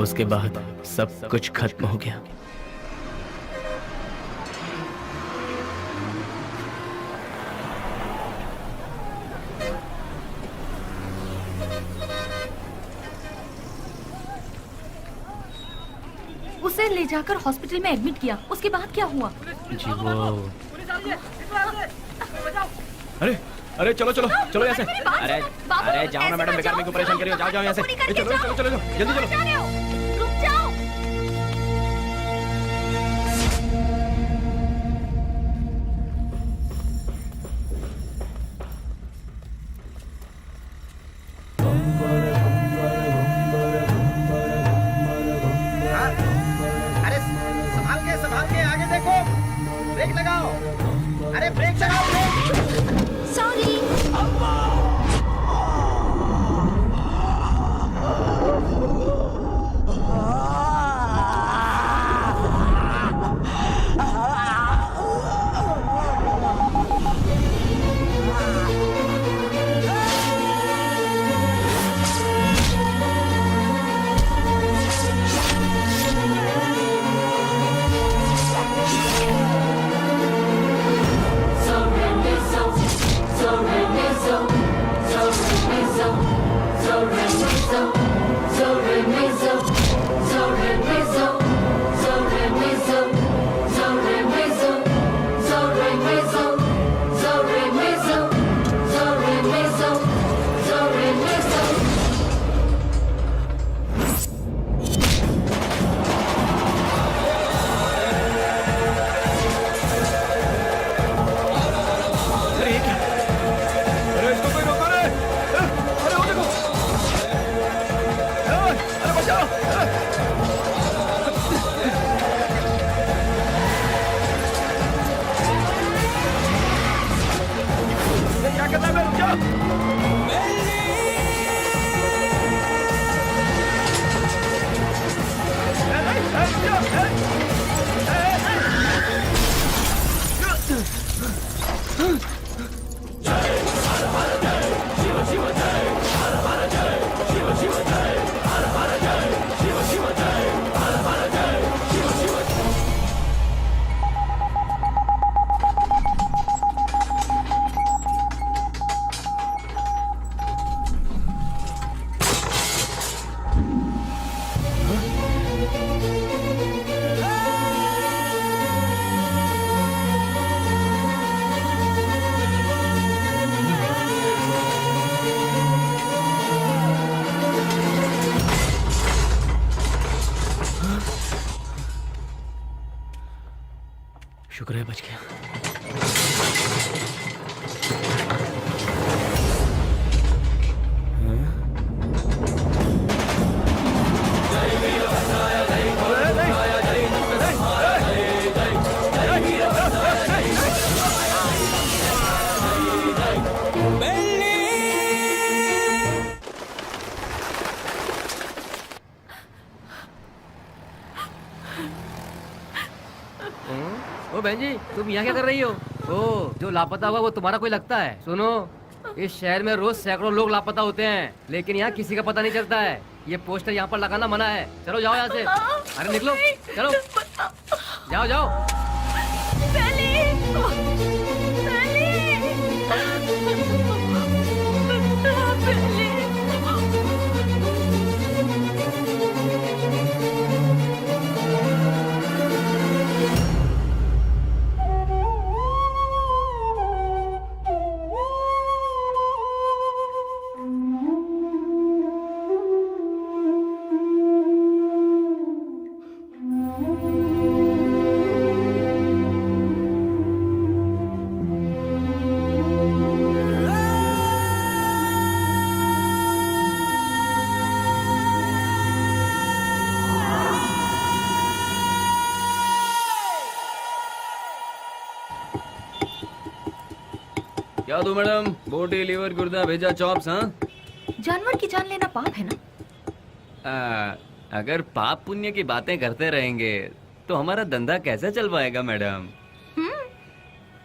उसके बाद सब कुछ खत्म हो गया। उसे ले जाकर हॉस्पिटल में एडमिट किया, उसके बाद क्या हुआ? जी वो अरे अरे चलो चलो चलो यहाँ से। अरे अरे जाओ ना मैडम, बेकार मेरे को परेशान करियो। जाओ जाओ यहाँ से। चलो चलो चलो चलो जल्दी चलो। रुक जाओ। अरे संभाल के आगे देखो, ब्रेक लगाओ। अरे ब्रेक लगाओ, ब्रेक। सॉरी। शुक्र है बच गया। ओ बहन जी, तुम यहाँ क्या कर रही हो? ओ, जो लापता हुआ वो तुम्हारा कोई लगता है? सुनो, इस शहर में रोज सैकड़ों लोग लापता होते हैं, लेकिन यहाँ किसी का पता नहीं चलता है। ये पोस्टर यहाँ पर लगाना मना है। चलो जाओ यहाँ से। अरे निकलो, चलो जाओ जाओ। क्या दो मैडम? बोटी, लीवर, गुर्दा, भेजा, चॉप्स? हाँ, जानवर की जान लेना पाप है ना? अगर पाप पुण्य की बातें करते रहेंगे तो हमारा धंधा कैसे चल पाएगा मैडम?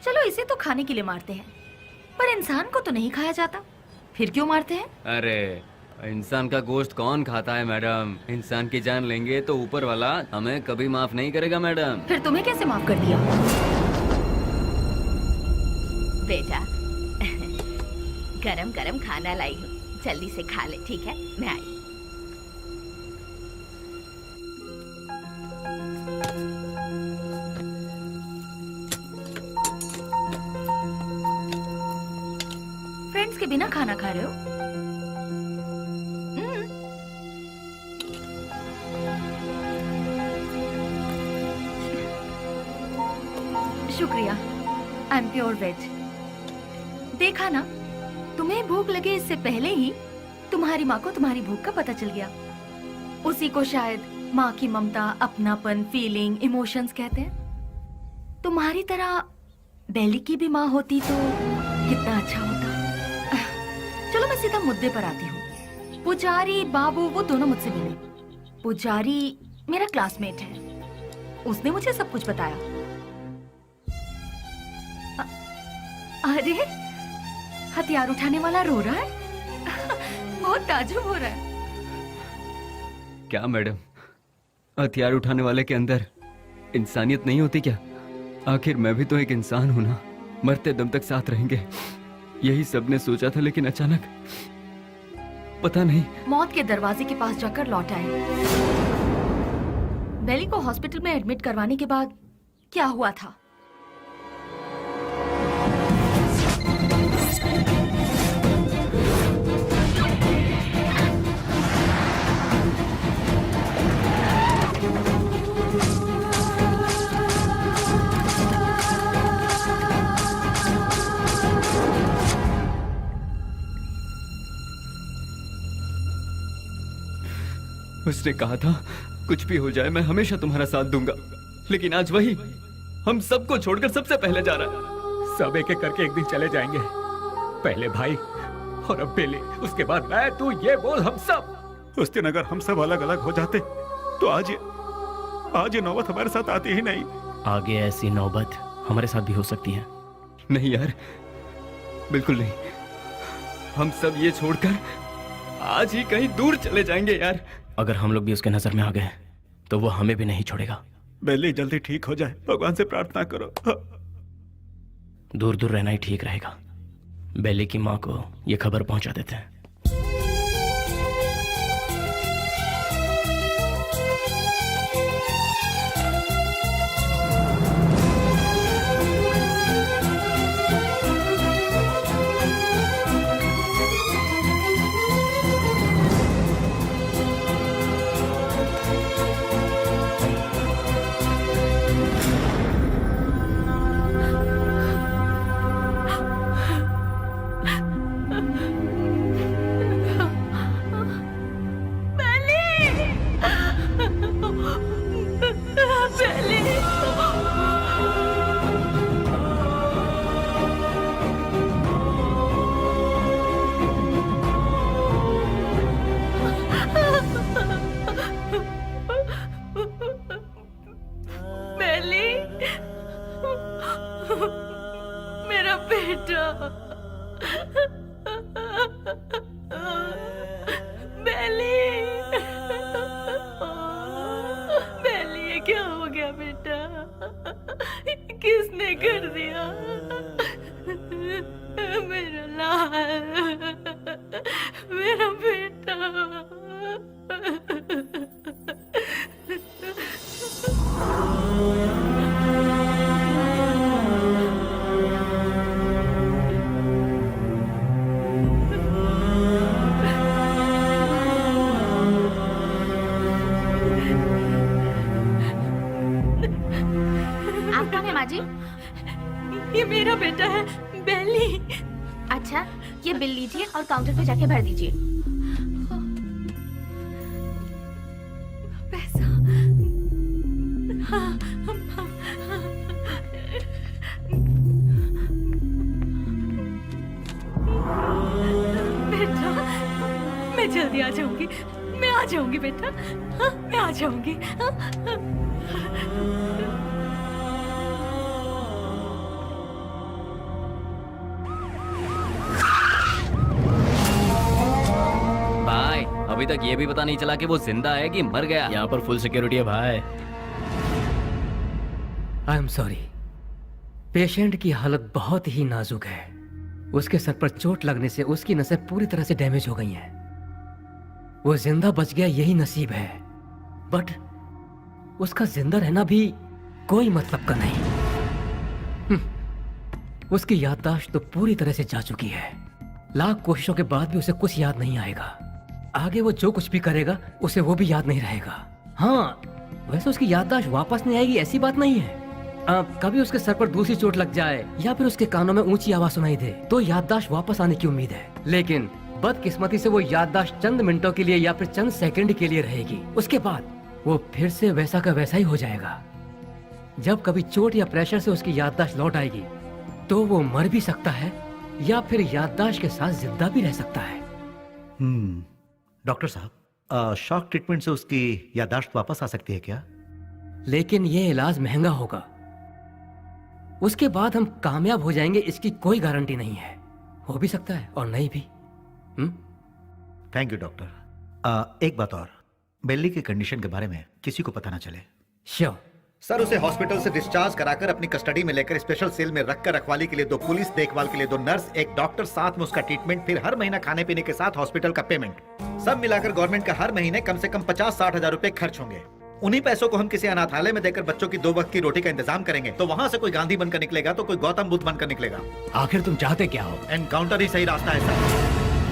चलो इसे तो खाने के लिए मारते हैं, पर इंसान को तो नहीं खाया जाता, फिर क्यों मारते हैं? अरे इंसान का गोश्त कौन खाता है मैडम? इंसान की जान लेंगे तो ऊपर वाला हमें कभी माफ नहीं करेगा मैडम। फिर तुम्हें कैसे माफ कर दिया? बेटा, गरम गरम खाना लाई हूँ, जल्दी से खा ले, ठीक है? मैं आई। फ्रेंड्स के बिना खाना खा रहे हो? शुक्रिया, आई एम प्योर वेज। देखा ना, तुम्हें भूख लगे इससे पहले ही तुम्हारी माँ को तुम्हारी भूख का पता चल गया। उसी को शायद माँ की ममता, अपनापन, फीलिंग, इमोशंस कहते हैं। तुम्हारी तरह बेली की भी माँ होती तो कितना अच्छा होता। चलो मैं सीधा मुद्दे पर आती हूँ। पुजारी बाबू वो दोनों मुझसे मिले। पुजारी मेरा क्लासमेट है, उसने मुझे सब कुछ बताया। अरे हथियार उठाने वाला रो रहा है। बहुत ताज्जुब हो रहा है। क्या मैडम, हथियार उठाने वाले के अंदर इंसानियत नहीं होती क्या? आखिर मैं भी तो एक इंसान हूं ना। मरते दम तक साथ रहेंगे, यही सबने सोचा था, लेकिन अचानक पता नहीं। मौत के दरवाजे के पास जाकर लौट आए। बेली को हॉस्पिटल में एडमिट करवाने के बाद क्या हुआ था? उसने कहा था कुछ भी हो जाए मैं हमेशा तुम्हारा साथ दूंगा, लेकिन आज वही हम सबको छोड़कर सबसे पहले जा रहा है। सब एक एक करके एक दिन चले जाएंगे। पहले भाई और अब बेली, उसके बाद मैं, तू, ये बोल हम सब। उस दिन अगर हम सब अलग अलग हो जाते तो आज ये नौबत हमारे साथ आती ही नहीं। आगे ऐसी नौबत हमारे साथ भी हो सकती है। नहीं यार, बिल्कुल नहीं। हम सब ये छोड़कर आज ही कहीं दूर चले जाएंगे यार। अगर हम लोग भी उसके नजर में आ गए तो वो हमें भी नहीं छोड़ेगा। बेली जल्दी ठीक हो जाए, भगवान से प्रार्थना करो। दूर दूर रहना ही ठीक रहेगा। बेली की माँ को ये खबर पहुंचा देते हैं। बेली बेली, बेली, ये क्या हो गया बेटा? किसने कर दिया? मेरा लाल, मेरा बेटा। आप कौन है माँ जी? ये मेरा बेटा है, बेली। अच्छा, ये बिल लीजिए और काउंटर पे जाके भर दीजिए। पैसा। हाँ, बेटा, मैं जल्दी आ जाऊंगी। मैं आ जाऊंगी बेटा। हाँ, मैं आ जाऊंगी। भाई अभी तक ये भी पता नहीं चला कि वो जिंदा है कि मर गया। यहाँ पर फुल सिक्योरिटी है भाई। आई एम सॉरी, पेशेंट की हालत बहुत ही नाजुक है। उसके सर पर चोट लगने से उसकी नसें पूरी तरह से डैमेज हो गई हैं। वो जिंदा बच गया यही नसीब है, बट उसका जिंदा रहना भी कोई मतलब का नहीं। उसकी याददाश्त तो पूरी तरह से जा चुकी है। लाख कोशिशों के बाद भी उसे कुछ याद नहीं आएगा। आगे वो जो कुछ भी करेगा उसे वो भी याद नहीं रहेगा। हाँ, वैसे उसकी याददाश्त वापस नहीं आएगी ऐसी बात नहीं है। कभी उसके सर पर दूसरी चोट लग जाए या फिर उसके कानों में ऊंची आवाज सुनाई दे तो याददाश्त वापस आने की उम्मीद है, लेकिन बदकिस्मती से वो याददाश्त चंद मिनटों के लिए या फिर चंद सेकंड के लिए रहेगी। उसके बाद वो फिर से वैसा का वैसा ही हो जाएगा। जब कभी चोट या प्रेशर से उसकी याददाश्त लौट आएगी तो वो मर भी सकता है या फिर याददाश्त के साथ जिंदा भी रह सकता है। डॉक्टर साहब, शॉक ट्रीटमेंट से उसकी याददाश्त वापस आ सकती है क्या? लेकिन ये इलाज महंगा होगा। उसके बाद हम कामयाब हो जाएंगे इसकी कोई गारंटी नहीं है। हो भी सकता है और नहीं भी। Thank you doctor. एक बात और, बेली की कंडीशन के बारे में किसी को पता ना चले। श्योर। सर, उसे हॉस्पिटल से डिस्चार्ज कराकर अपनी कस्टडी में लेकर स्पेशल सेल में रखकर रखवाली के लिए 2 पुलिस, देखभाल के लिए 2 नर्स, 1 डॉक्टर, साथ में उसका ट्रीटमेंट, फिर हर महीना खाने पीने के साथ हॉस्पिटल का पेमेंट, सब मिलाकर गवर्नमेंट का हर महीने कम से कम 50-60 हजार रुपए खर्च होंगे। उन्हीं पैसों को हम किसी अनाथालय में देकर बच्चों की 2 वक्त की रोटी का इंतजाम करेंगे तो वहां से कोई गांधी बनकर निकलेगा तो कोई गौतम बुद्ध बनकर निकलेगा। आखिर तुम चाहते क्या हो? एनकाउंटर ही सही रास्ता है सर।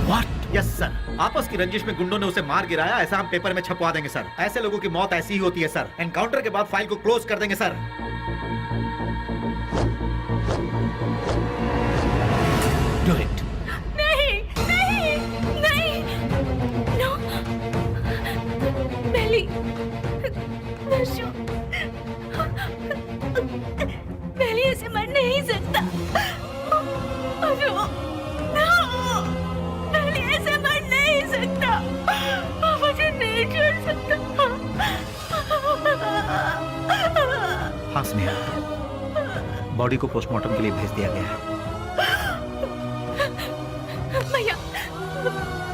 व्हाट? यस सर, आपस की रंजिश में गुंडों ने उसे मार गिराया, ऐसा हम पेपर में छपवा देंगे सर। ऐसे लोगों की मौत ऐसी ही होती है सर। एनकाउंटर के बाद फाइल को क्लोज कर देंगे सर। Do it. नहीं, नहीं, नहीं, नो, बेली, नशो, बेली ऐसे मर नहीं सकता। बेली ऐसे मर नहीं सकता। मुझे नहीं छोड़ सकता। हाँ स्नेहा, बॉडी को पोस्टमार्टम के लिए भेज दिया गया है। भैया,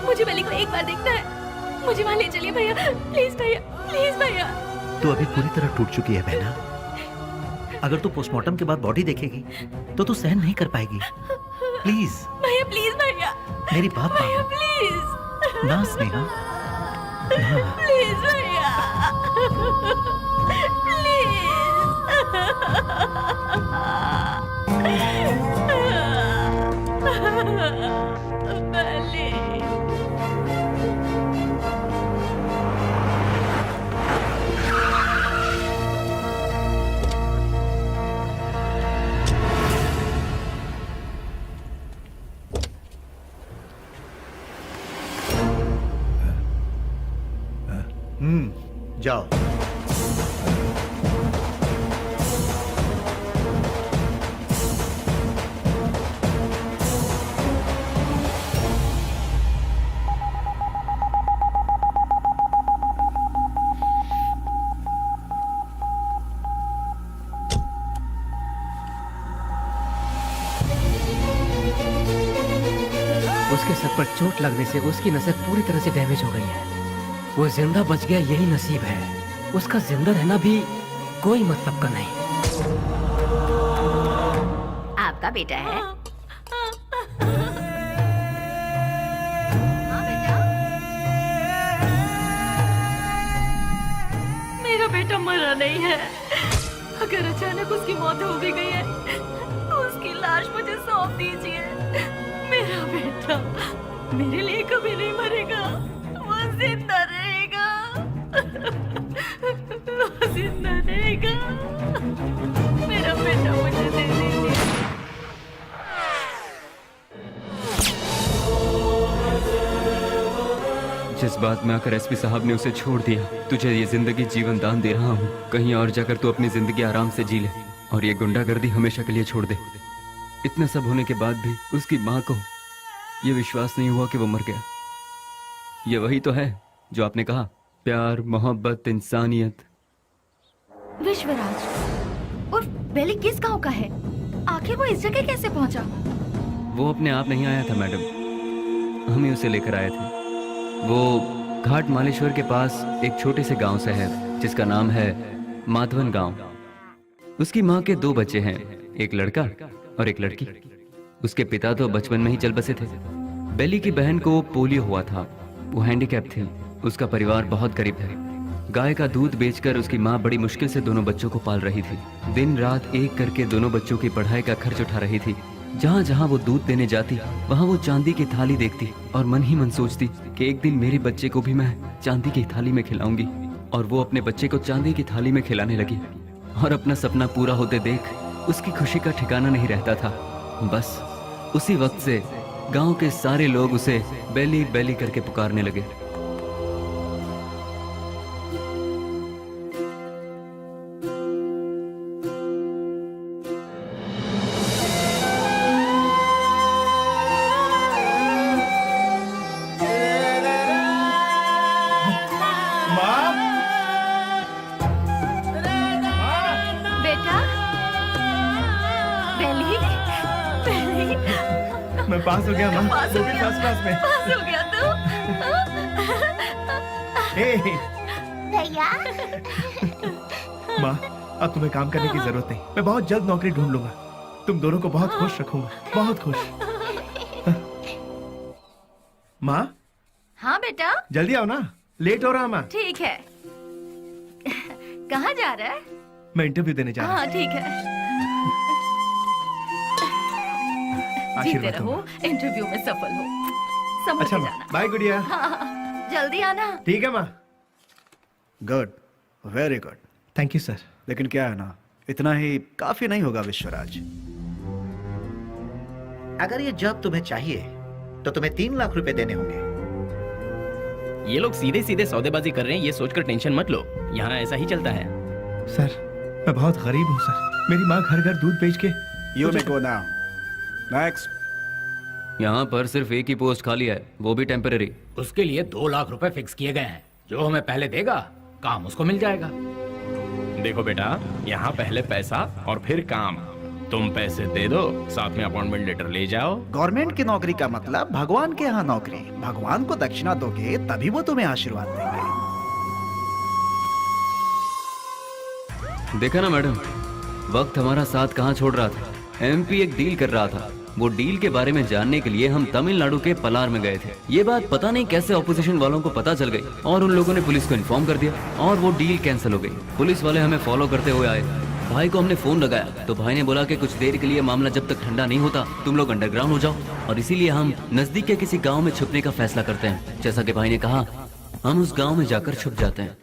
मुझे बेली को एक बार देखना है। मुझे वहाँ ले चलिए भैया, प्लीज भैया, प्लीज भैया। तू अभी पूरी तरह टूट चुकी है बहना। अगर तू पोस्टमार्टम के बाद बॉडी देखेगी तो तू सहन नहीं कर पाएगी। प्लीज भैया, प्लीज भैया, मेरी बात भैया, मान। प्लीज ना स्नेहा, ना। प्लीज भैया, बेली। जाओ। उसके सर पर चोट लगने से उसकी नसें पूरी तरह से डैमेज हो गई है। वो जिंदा बच गया, यही नसीब है। उसका जिंदा रहना भी कोई मतलब का नहीं। आपका बेटा है? मेरा बेटा मरा नहीं है। अगर अचानक उसकी मौत हो भी गई है तो उसकी लाश मुझे सौंप दीजिए। मेरा बेटा मेरे लिए कभी नहीं मरेगा, वो जिंदा रहेगा। वो जिंदा रहेगा। मेरा बेटा मुझे दे दीजिए। जिस बात में आकर एसपी साहब ने उसे छोड़ दिया, तुझे ये जिंदगी जीवन दान दे रहा हूँ। कहीं और जाकर तू अपनी जिंदगी आराम से जी ले और ये गुंडागर्दी हमेशा के लिए छोड़ दे। इतना सब होने के बाद भी उसकी माँ को ये विश्वास नहीं हुआ कि वो मर गया। ये वही तो है जो आपने कहा, प्यार, मोहब्बत, इंसानियत। विश्वराज और बेली किस गांव का है? आखिर वो इस जगह कैसे पहुंचा? वो अपने आप नहीं आया था मैडम, हम ही उसे लेकर आए थे। वो घाट मालेश्वर के पास एक छोटे से गांव से है जिसका नाम है माधवन गांव। उसकी माँ के 2 बच्चे हैं, एक लड़का और एक लड़की। उसके पिता तो बचपन में ही चल बसे थे। बेली की बहन को पोलियो हुआ था, वो हैंडीकैप थी। उसका परिवार बहुत गरीब है। गाय का दूध बेचकर उसकी माँ बड़ी मुश्किल से दोनों बच्चों को पाल रही थी। दिन रात एक करके दोनों बच्चों की पढ़ाई का खर्च उठा रही थी। जहाँ जहाँ वो दूध देने जाती वहाँ वो चांदी की थाली देखती और मन ही मन सोचती कि एक दिन मेरे बच्चे को भी मैं चांदी की थाली में खिलाऊंगी। और वो अपने बच्चे को चांदी की थाली में खिलाने लगी और अपना सपना पूरा होते देख उसकी खुशी का ठिकाना नहीं रहता था। बस उसी वक्त से गांव के सारे लोग उसे बेली बेली करके पुकारने लगे। बेटा बेली, बेली मैं पास हो गया माँ, पास वो हो भी गया। फर्स्ट क्लास में। पास हो गया तू। हे, भैया माँ अब तुम्हें काम करने की जरूरत नहीं, मैं बहुत जल्द नौकरी ढूंढ लूंगा। तुम दोनों को बहुत खुश रखूंगा, बहुत खुश। माँ हाँ बेटा जल्दी आओ ना, लेट हो रहा माँ। ठीक है। कहाँ जा रहा है? मैं इंटरव्यू देने जा रहा हूँ। हाँ ठीक है। जीते आशीर्वाद रहो, दूंगा। इंटरव्यू में सफल हो। समझ अच्छा के माँ, जाना। बाय गुड़िया। हाँ, जल्दी आना। ठीक है माँ। Good, very good. Thank you sir. लेकिन क्या है ना, इतना ही काफी नहीं होगा विश्वराज। अगर ये जॉब तुम्हें चाहिए तो तुम्हें 3 लाख रुपए देने होंगे। ये लोग सीधे सीधे सौदेबाजी कर रहे हैं, ये सोचकर टेंशन मत लो, यहाँ ऐसा ही चलता है। सर मैं बहुत गरीब हूँ सर, मेरी माँ घर घर दूध बेच के। You may go now. Next. यहाँ पर सिर्फ एक ही पोस्ट खाली है, वो भी टेम्पररी। उसके लिए 2 लाख रुपए फिक्स किए गए हैं। जो हमें पहले देगा काम उसको मिल जाएगा। देखो बेटा, यहाँ पहले पैसा और फिर काम। तुम पैसे दे दो, साथ में अपॉइंटमेंट लेटर ले जाओ। गवर्नमेंट की नौकरी का मतलब भगवान के यहाँ नौकरी। भगवान को दक्षिणा दोगे तभी वो तुम्हें आशीर्वाद देंगे। देखा ना मैडम, वक्त हमारा साथ कहाँ छोड़ रहा था। एमपी एक डील कर रहा था, वो डील के बारे में जानने के लिए हम तमिलनाडु के पलार में गए थे। ये बात पता नहीं कैसे ऑपोजिशन वालों को पता चल गई और उन लोगों ने पुलिस को इन्फॉर्म कर दिया और वो डील कैंसिल हो गई। पुलिस वाले हमें फॉलो करते हुए आए। भाई को हमने फोन लगाया तो भाई ने बोला कि कुछ देर के लिए मामला जब तक ठंडा नहीं होता तुम लोग अंडरग्राउंड हो जाओ, और इसीलिए हम नजदीक के किसी गाँव में छुपने का फैसला करते हैं। जैसा कि भाई ने कहा, हम उस गाँव में जाकर छुप जाते हैं।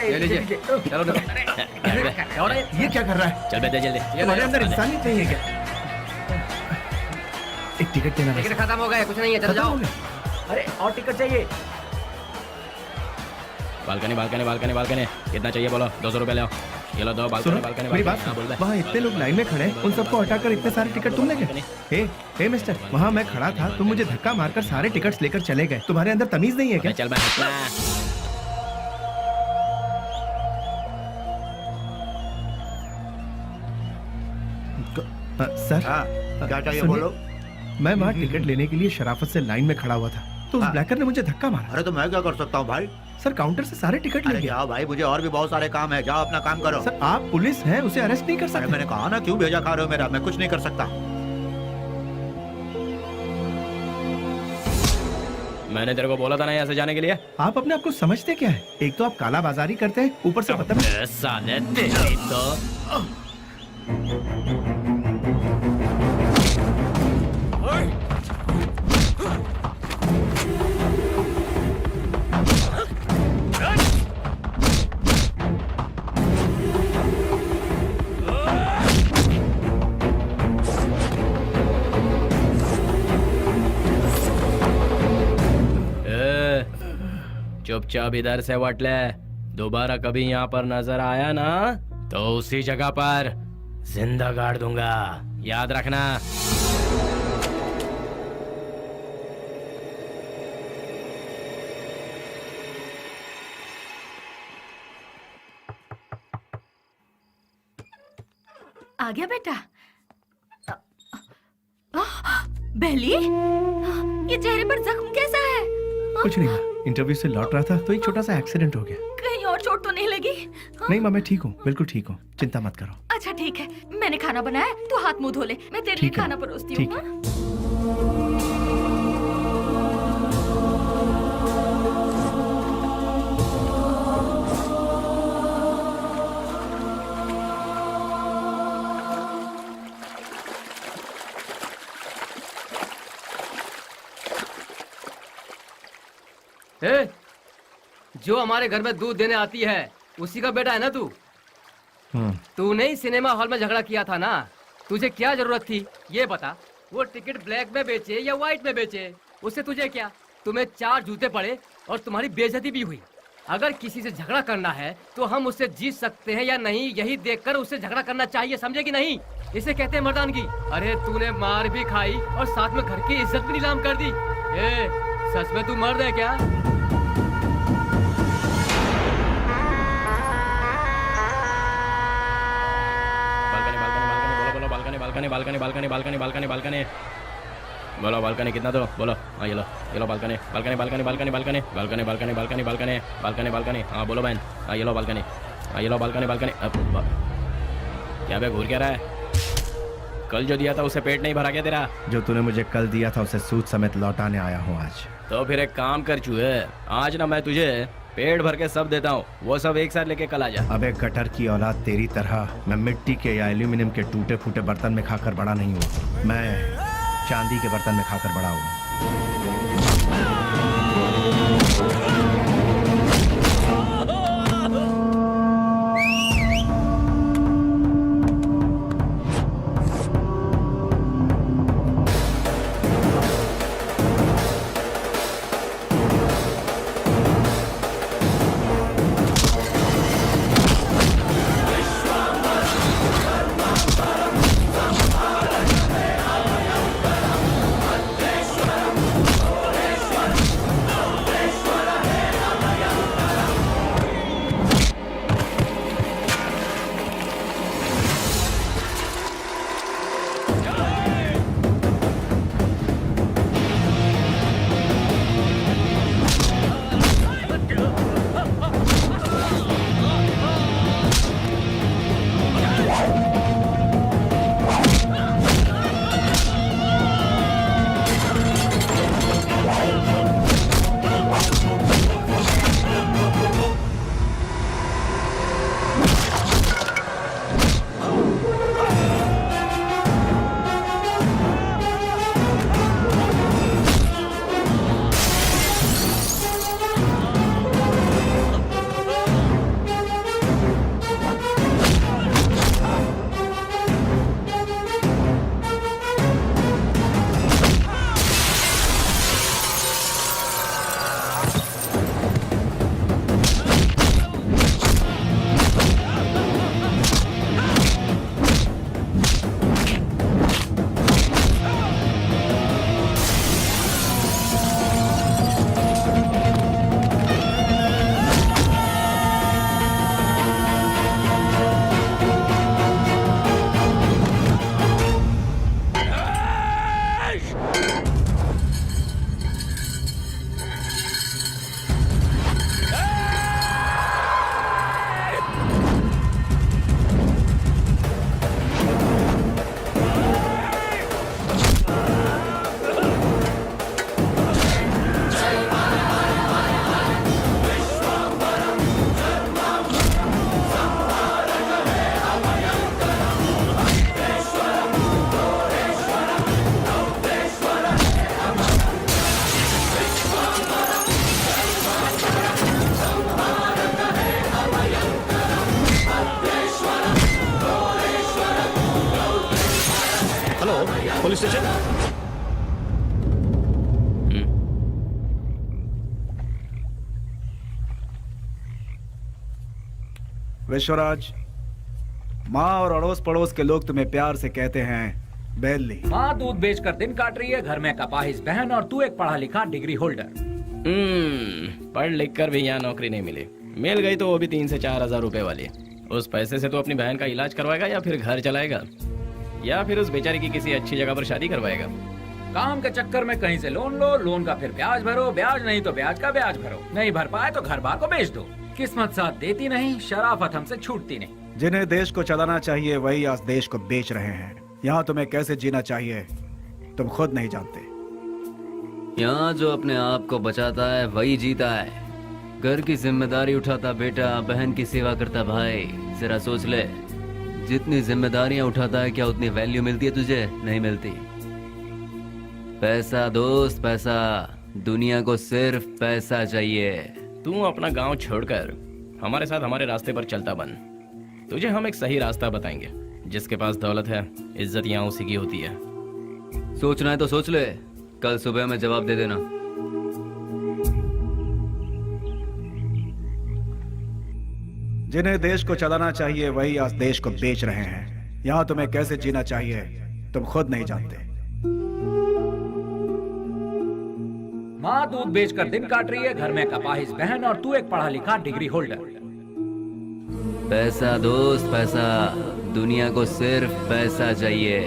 ले लीजिए। चलो चलो। ये क्या कर रहा है? चल बेटा जल्दी। तुम्हारे अंदर इंसानियत नहीं है क्या? एक टिकट देना। टिकट खत्म हो गया, कुछ नहीं है, चलो खत्म हो जाओ। गया? अरे और टिकट चाहिए। बालकनी बालकनी बालकनी बालकनी कितना चाहिए बोलो? 200 रुपए ले आओ। ये लो दो सुनो, बालकनी बालकनी मेरी बात हाँ, बोल सुनो, दे। वहाँ इतने लोग लाइन में खड़े हैं, उन सबको हटाकर इतने सारे टिकट तुमने गए? हे मिस्टर, वहाँ मैं खड़ा था, तुम मुझे धक्का मारकर सारे टिकट्स लेकर चले गए। तुम्हारे अंदर तमीज नहीं है क्या? चल मैं सर क्या चाहिए सुनिए, बोलो? मैं वहाँ टिकट लेने के लिए शराफत से लाइन में खड़ा हुआ था, तो उस ब्लैकर ने मुझे धक्का मारा। अरे तो मैं क्या कर सकता हूँ भाई? सर काउंटर से सारे टिकट ले अरे गया। जाओ भाई, मुझे और भी बहुत सारे काम है, जाओ अपना काम करो। सर आप पुलिस हैं, उसे अरेस्ट नहीं कर अरे सकते। मैंने कहा ना, क्यों भेजा खा रहे हो मेरा? मैं कुछ नहीं कर सकता। मैंने तेरे को बोला था ना यहाँ से जाने के लिए। आप अपने आप को समझते क्या है? एक तो आप काला बाजारी करते हैं, ऊपर से बदतमीज। साले तेरी तो चुपचाप इधर से वट ले। दोबारा कभी यहाँ पर नजर आया ना तो उसी जगह पर जिंदा गाड़ दूंगा, याद रखना। आ गया बेटा। बेली, ये चेहरे पर जख्म कैसा है? कुछ नहीं, इंटरव्यू से लौट रहा था तो एक छोटा सा एक्सीडेंट हो गया। कहीं और चोट तो नहीं लगी? नहीं माँ, मैं ठीक हूँ, बिल्कुल ठीक हूँ, चिंता मत करो। अच्छा ठीक है, मैंने खाना बनाया, तू हाथ मुंह धो ले, मैं तेरे लिए ठीक है, खाना परोसती ठीक हूँ। है। ए, जो हमारे घर में दूध देने आती है उसी का बेटा है ना तू? तूने ही सिनेमा हॉल में झगड़ा किया था ना? तुझे क्या जरूरत थी ये बता? वो टिकट ब्लैक में बेचे या व्हाइट में बेचे, उससे तुझे क्या? तुम्हें 4 जूते पड़े और तुम्हारी बेइज्जती भी हुई। अगर किसी से झगड़ा करना है तो हम उससे जीत सकते हैं या नहीं, यही देखकर उससे झगड़ा करना चाहिए, समझे कि नहीं? इसे कहते हैं मर्दानगी। अरे तूने मार भी खाई और साथ में घर की इज्जत भी नीलाम कर दी। ए, सच में तू मर्द है क्या? Balcony balcony balcony balcony balcony balcony बोलो, बालकनी कितना दो बोलो? हाँ ये लो balcony balcony balcony balcony balcony balcony balcony balcony balcony balcony balcony हाँ बोलो बहन। हाँ ये लो बालकनी, हाँ ये लो बालकनी बालकनी। क्या बे घूर क्या रहा है? कल जो दिया था उसे पेट नहीं भरा क्या तेरा? जो तूने मुझे कल दिया था उसे सूद समेत लौटाने आया हूँ आज। तो फिर एक काम कर चुहे, आज ना मैं तुझे पेट भर के सब देता हूँ, वो सब एक साथ लेके कल आ जा। अबे गटर की औलाद, तेरी तरह मैं मिट्टी के या एल्यूमिनियम के टूटे फूटे बर्तन में खाकर बड़ा नहीं हूँ, मैं चांदी के बर्तन में खाकर बड़ा हूँ। Police station. विश्वराज, माँ और अड़ोस पड़ोस के लोग तुम्हें प्यार से कहते हैं बेली। माँ दूध बेचकर दिन काट रही है, घर में कपाहिस बहन और तू एक पढ़ा लिखा डिग्री होल्डर। पढ़ लिख कर भी यहाँ नौकरी नहीं मिली, मिल गई तो वो भी 3 से 4 हजार रुपए वाली। उस पैसे से तो अपनी बहन का इलाज करवाएगा या फिर घर चलाएगा या फिर उस बेचारी की किसी अच्छी जगह पर शादी करवाएगा। काम के चक्कर में कहीं से लोन लो, लोन का फिर ब्याज भरो, ब्याज नहीं तो ब्याज का ब्याज भरो, नहीं भर पाए तो घर बार को बेच दो। किस्मत साथ देती नहीं, शराफत हमसे छूटती नहीं। जिन्हें देश को चलाना चाहिए वही आज देश को बेच रहे हैं। यहाँ तुम्हें कैसे जीना चाहिए तुम खुद नहीं जानते। यहाँ जो अपने आप को बचाता है वही जीता है। घर की जिम्मेदारी उठाता बेटा, बहन की सेवा करता भाई। जरा सोच ले, जितनी जिम्मेदारियां उठाता है क्या उतनी वैल्यू मिलती है तुझे? नहीं मिलती। पैसा दोस्त पैसा, दुनिया को सिर्फ पैसा चाहिए। तू अपना गांव छोड़कर हमारे साथ हमारे रास्ते पर चलता बन। तुझे हम एक सही रास्ता बताएंगे। जिसके पास दौलत है, इज्जत यहाँ उसी की होती है। सोचना है तो सोच ले, कल सुबह में जवाब दे देना। जिन्हें देश को चलाना चाहिए वही आज देश को बेच रहे हैं। यहाँ तुम्हें कैसे जीना चाहिए तुम खुद नहीं जानते। माँ दूध बेचकर दिन काट रही है, घर में कपाहिस बहन और तू एक पढ़ा लिखा डिग्री होल्डर। पैसा दोस्त पैसा, दुनिया को सिर्फ पैसा चाहिए।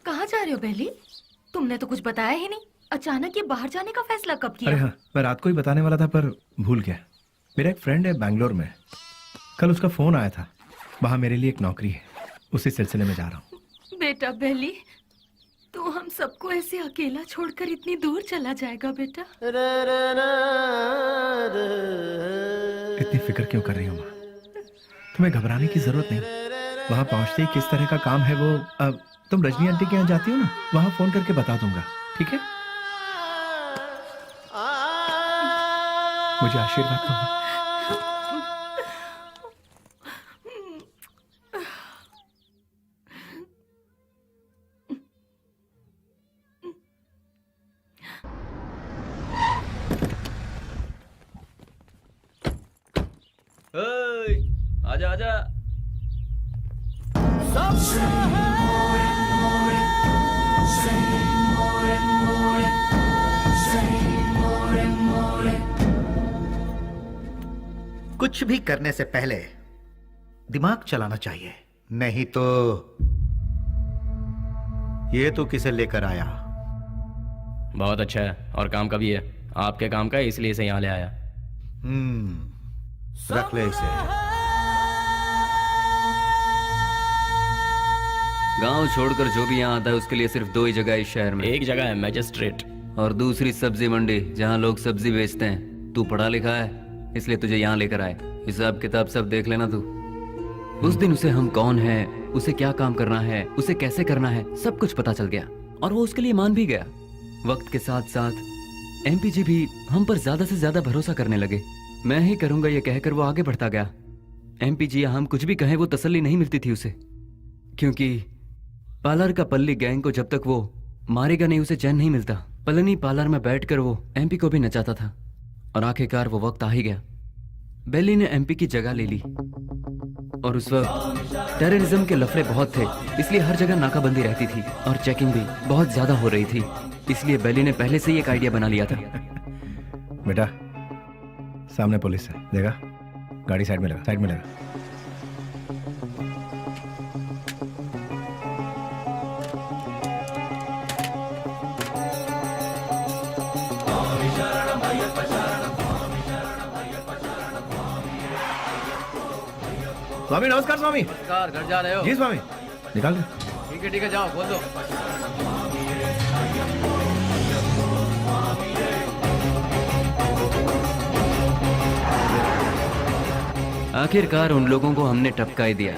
कहाँ जा रहे हो बेली? तुमने तो कुछ बताया ही नहीं। अचानक ये बाहर जाने का फैसला कब किया? अरे हाँ, मैं रात को ही बताने वाला था पर भूल गया। मेरा एक फ्रेंड है बैंगलोर में, कल उसका फोन आया था। वहाँ मेरे लिए एक नौकरी है, उसी सिलसिले में जा रहा हूँ। बेटा बेली, तू हम सबको ऐसे अकेला छोड़कर इतनी दूर चला जाएगा बेटा? इतनी फिक्र क्यों कर रही हो माँ? तुम्हें घबराने की जरूरत नहीं। वहाँ पहुँचते ही किस तरह का काम है वो, अब तुम रजनी आंटी के यहाँ जाती हो ना, वहाँ फोन करके बता दूंगा, ठीक है? मुझे आशीर्वाद दो। आजा आजा। कुछ भी करने से पहले दिमाग चलाना चाहिए, नहीं तो ये तो किसे लेकर आया। बहुत अच्छा है और काम का भी है। आपके काम का है इसलिए इसे यहाँ ले आया। रख ले इसे। गांव छोड़कर जो भी यहाँ आता है उसके लिए सिर्फ 2 ही जगह है इस शहर में। एक जगह है मैजिस्ट्रेट और दूसरी सब्जी मंडी, जहाँ लोग सब्जी बेचते हैं। तू पढ़ा लिखा है इसलिए तुझे यहाँ लेकर आए। हिसाब किताब सब देख लेना तू। उस दिन उसे हम कौन है, उसे क्या काम करना है, उसे कैसे करना है, सब कुछ पता चल गया और वो उसके लिए मान भी गया। वक्त के साथ साथ एमपी जी भी हम पर ज्यादा से ज्यादा भरोसा करने लगे। मैं ही करूंगा ये कहकर वो आगे बढ़ता गया। एमपी जी हम कुछ भी कहें वो तसल्ली नहीं मिलती थी उसे, क्योंकि पार्लर का पल्ली गैंग को जब तक वो मारेगा नहीं उसे चैन नहीं मिलता। पलनी पार्लर में बैठकर वो एमपी को भी नचाता था और आखिरकार वो वक्त आ ही गया। बेली ने एमपी की जगह ले ली और उस वक्त टेररिज्म के लफड़े बहुत थे, इसलिए हर जगह नाकाबंदी रहती थी और चेकिंग भी बहुत ज्यादा हो रही थी। इसलिए बेली ने पहले से ही एक आइडिया बना लिया था। बेटा सामने पुलिस है, देखा? गाड़ी साइड में लगा, साइड में लगा। स्वामी नमस्कार। स्वामी नमस्कार। घर जा रहे हो? जी स्वामी। निकाल दो। ठीक है जाओ, बोल दो। आखिरकार उन लोगों को हमने टपका ही दिया।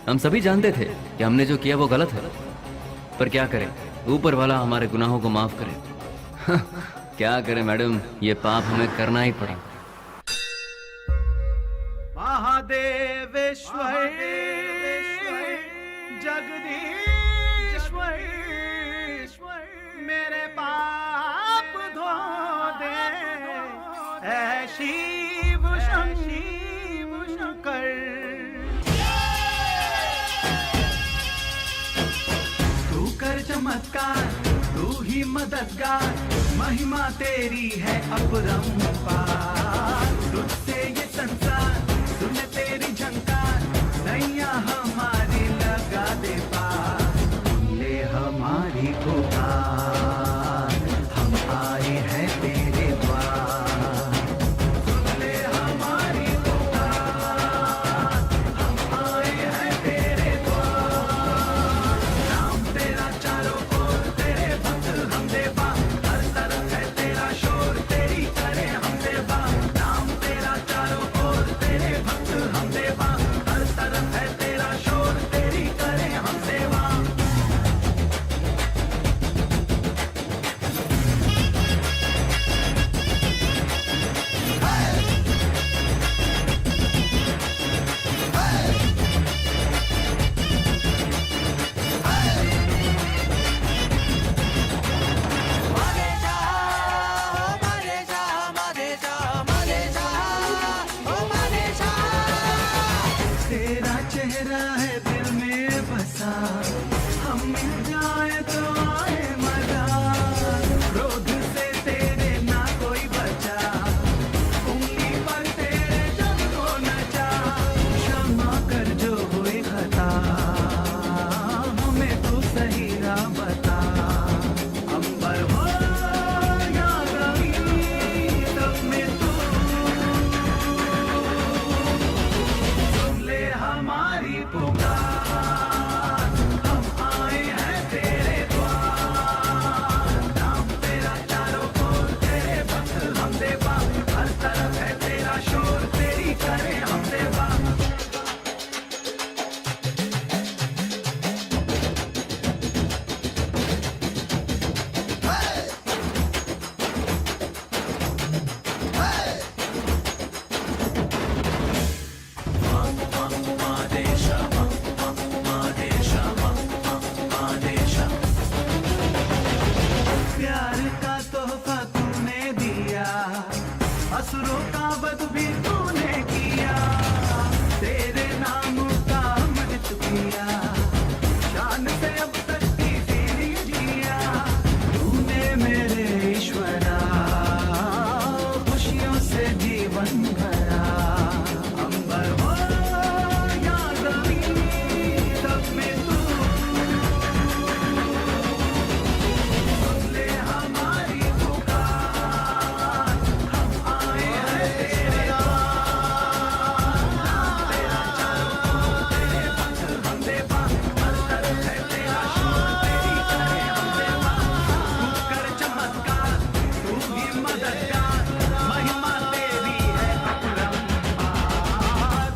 हम सभी जानते थे कि हमने जो किया वो गलत है, पर क्या करें, ऊपर वाला हमारे गुनाहों को माफ करे। क्या करें मैडम, ये पाप हमें करना ही पड़ा। महादेवेश्वर जगदीश्वर मेरे पाप धो दे, ऐ शिव शंकर। तू कर चमत्कार, तू ही मददगार, महिमा तेरी है अपरंपार। तुझसे ये संसार सुन तेरी झंकार, नैया हमारी लगा दे पार। ले हमारी पुकार, हम आए हैं तेरे द्वार। सुन ले हमारी पुकार, हम आए हैं तेरे द्वार। नाम तेरा चारों ओर, तेरे भक्त हम देवा, हर तरफ है तेरा शोर, तेरी करें हम देवा। नाम तेरा चारों ओर, तेरे भक्त हम देवा, हर तरफ है तेरा शोर, तेरी करें हम सेवा। तेरा चेहरा है दिल में बसा, हम मिल जाए तो आए मजा। क्रोध से तेरे ना कोई बचा, उंगली पर तेरे जब को नचा। क्षमा कर जो हुई खता, हमें तू सही राह बता। अंबर हो या जमीन, सब में तू सुन ले हमारी पुकार, हम आए हैं तेरे द्वार। नाम तेरा चारों ओर, तेरे भक्त हम देवा, हर तरफ है तेरा शोर, तेरी करें हम सेवा। प्यार का तोहफा तूने दिया, असुरों का वध भी तूने किया। तेरे नाम का अमृत पिया, शान से अब तक की जिया। तूने मेरे ईश्वरा, खुशियों से जीवन भरा। अंबर हो या जमीन, सब में तू सुन ले हमारी पुकार, हम आए हैं तेरे द्वार। तेरा चारों ओर, तेरे भक्त हम देवा, हर तरफ है तेरा शोर, तेरी करें हम सेवा। तू कर चमत्कार, तू ही मददगार, महिमा तेरी है अपरंपार।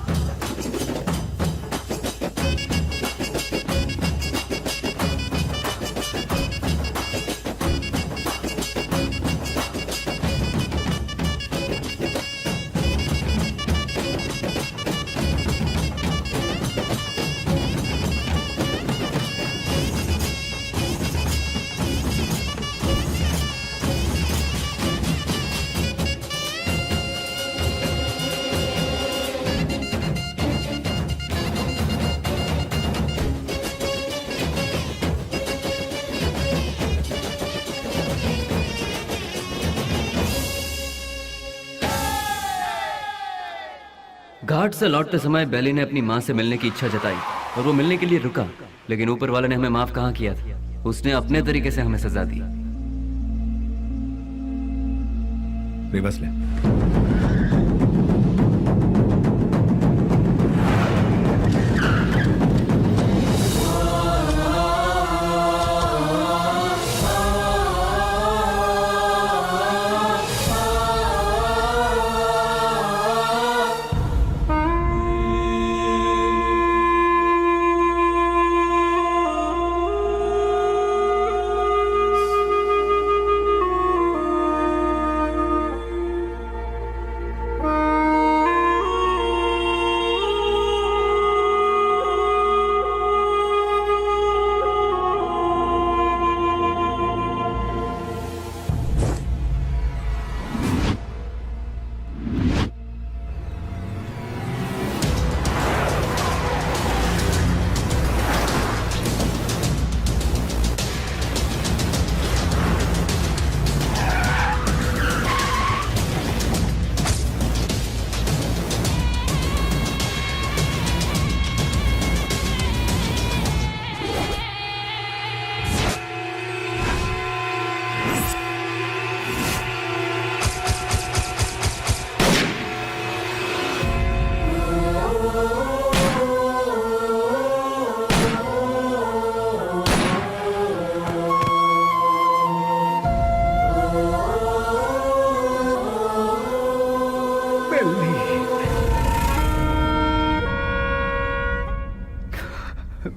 घाट से लौटते समय बेली ने अपनी माँ से मिलने की इच्छा जताई और वो मिलने के लिए रुका, लेकिन ऊपर वाले ने हमें माफ कहाँ किया था। उसने अपने तरीके से हमें सजा दी। रिवर्स ले।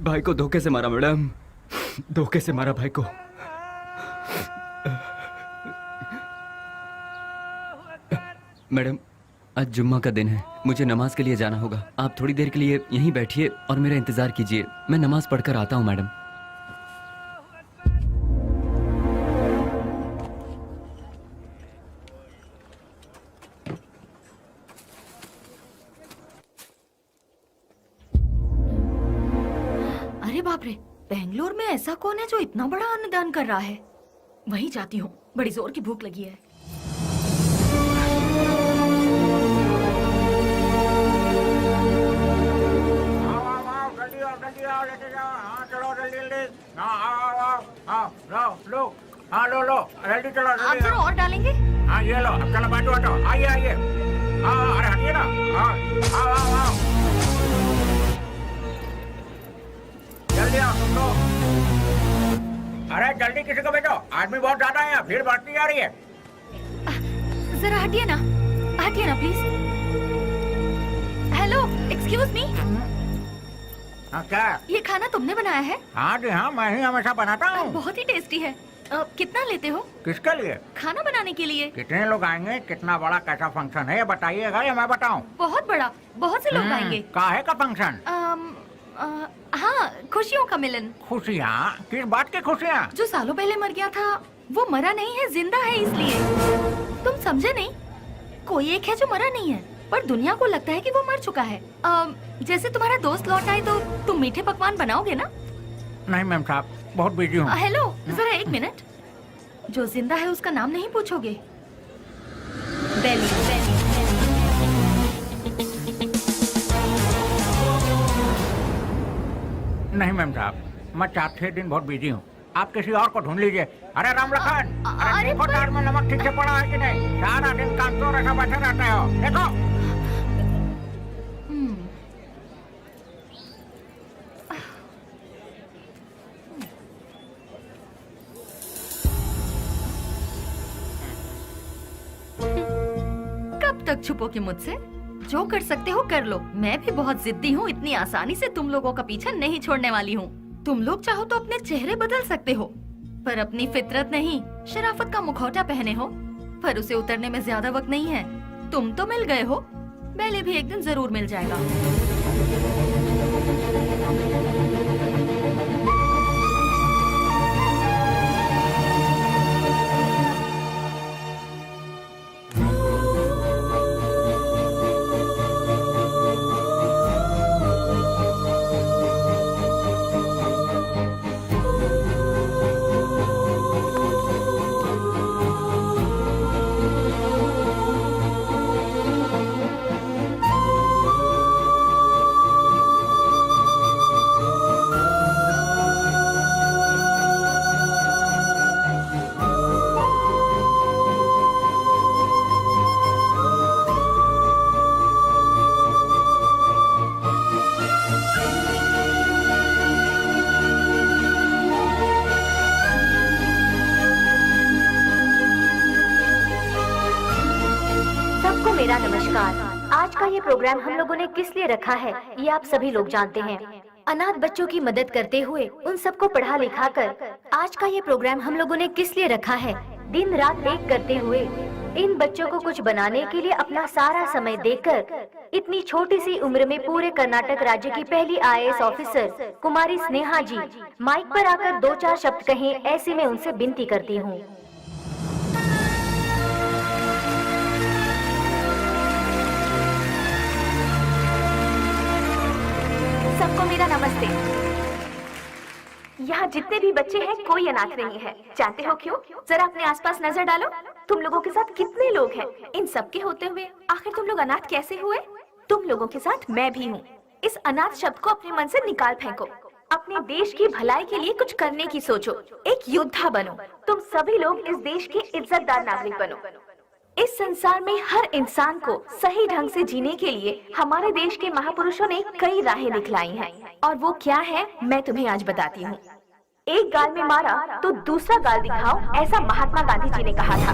भाई को धोखे से मारा मैडम, धोखे से मारा भाई को। मैडम आज जुम्मा का दिन है, मुझे नमाज के लिए जाना होगा। आप थोड़ी देर के लिए यहीं बैठिए और मेरा इंतजार कीजिए, मैं नमाज पढ़कर आता हूँ मैडम। अरे बाप रे, बेंगलोर में ऐसा कौन है जो इतना बड़ा अन्नदान कर रहा है? वहीं जाती हूँ, बड़ी जोर की भूख लगी है। लो जल्दी चलो। आप जरा और डालेंगे? हाँ ये लो, अब चलो बाजू हटो, आइए आइए। हाँ अरे हटिए ना। हाँ आओ। जल्दी आओ तुम लोग। अरे जल्दी किसी को भेजो, आदमी बहुत ज्यादा है, भीड़ बढ़ती जा रही है। जरा हटिए ना प्लीज। Hello, excuse me. हाँ क्या? ये खाना तुमने बनाया है? हाँ जी हाँ, मैं ही हमेशा बनाता हूँ। बहुत ही टेस्टी है। कितना लेते हो? किसके लिए? खाना बनाने के लिए। कितने लोग आएंगे, कितना बड़ा कैसा फंक्शन है ये बताइएगा या मैं बताऊँ? बहुत बड़ा, बहुत से लोग आएंगे। काहे का फंक्शन? हाँ, खुशियों का मिलन। खुशियाँ? किस बात की खुशियाँ? जो सालों पहले मर गया था वो मरा नहीं है, जिंदा है, इसलिए। तुम समझे नहीं? कोई एक है जो मरा नहीं है पर दुनिया को लगता है कि वो मर चुका है। जैसे तुम्हारा दोस्त लौट आए तो तुम मीठे पकवान बनाओगे ना? नहीं मैम साहब, बहुत बिजी हूँ। हेलो, जरा एक मिनट। जो जिंदा है उसका नाम नहीं पूछोगे? बेली। नहीं मैम साहब, मैं 4-6 दिन बहुत बिजी हूँ, आप किसी और को ढूंढ लीजिए। अरे राम लखन, अरे देखो तार में नमक ठीक से पड़ा है कि नहीं? सारा दिन काम तो ऐसा बैठे रहते हो, देखो। कब तक छुपोगे मुझसे? जो कर सकते हो कर लो। मैं भी बहुत जिद्दी हूँ, इतनी आसानी से तुम लोगों का पीछा नहीं छोड़ने वाली हूँ। तुम लोग चाहो तो अपने चेहरे बदल सकते हो, पर अपनी फितरत नहीं, शराफत का मुखौटा पहने हो, पर उसे उतरने में ज्यादा वक्त नहीं है। तुम तो मिल गए हो, बेली भी एक दिन जरूर मिल जाएगा। मेरा नमस्कार। आज का ये प्रोग्राम हम लोगों ने किस लिए रखा है ये आप सभी लोग जानते हैं। अनाथ बच्चों की मदद करते हुए उन सबको पढ़ा लिखा कर आज का ये प्रोग्राम हम लोगों ने किस लिए रखा है, दिन रात एक करते हुए इन बच्चों को कुछ बनाने के लिए अपना सारा समय देकर इतनी छोटी सी उम्र में पूरे कर्नाटक राज्य की पहली IAS ऑफिसर कुमारी स्नेहा जी माइक पर आकर 2-4 शब्द कहें, ऐसी मैं उनसे विनती करती हूँ। सबको मेरा नमस्ते। यहाँ जितने भी बच्चे हैं कोई अनाथ नहीं है। जानते हो क्यों? जरा अपने आसपास नजर डालो, तुम लोगों के साथ कितने लोग हैं। इन सब के होते हुए आखिर तुम लोग अनाथ कैसे हुए? तुम लोगों के साथ मैं भी हूँ। इस अनाथ शब्द को अपने मन से निकाल फेंको। अपने देश की भलाई के लिए कुछ करने की सोचो, एक योद्धा बनो। तुम सभी लोग इस देश के इज्जतदार नागरिक बनो। इस संसार में हर इंसान को सही ढंग से जीने के लिए हमारे देश के महापुरुषों ने कई राहें दिखलाई हैं, और वो क्या है मैं तुम्हें आज बताती हूँ। एक गाल में मारा तो दूसरा गाल दिखाओ, ऐसा महात्मा गांधी जी ने कहा था।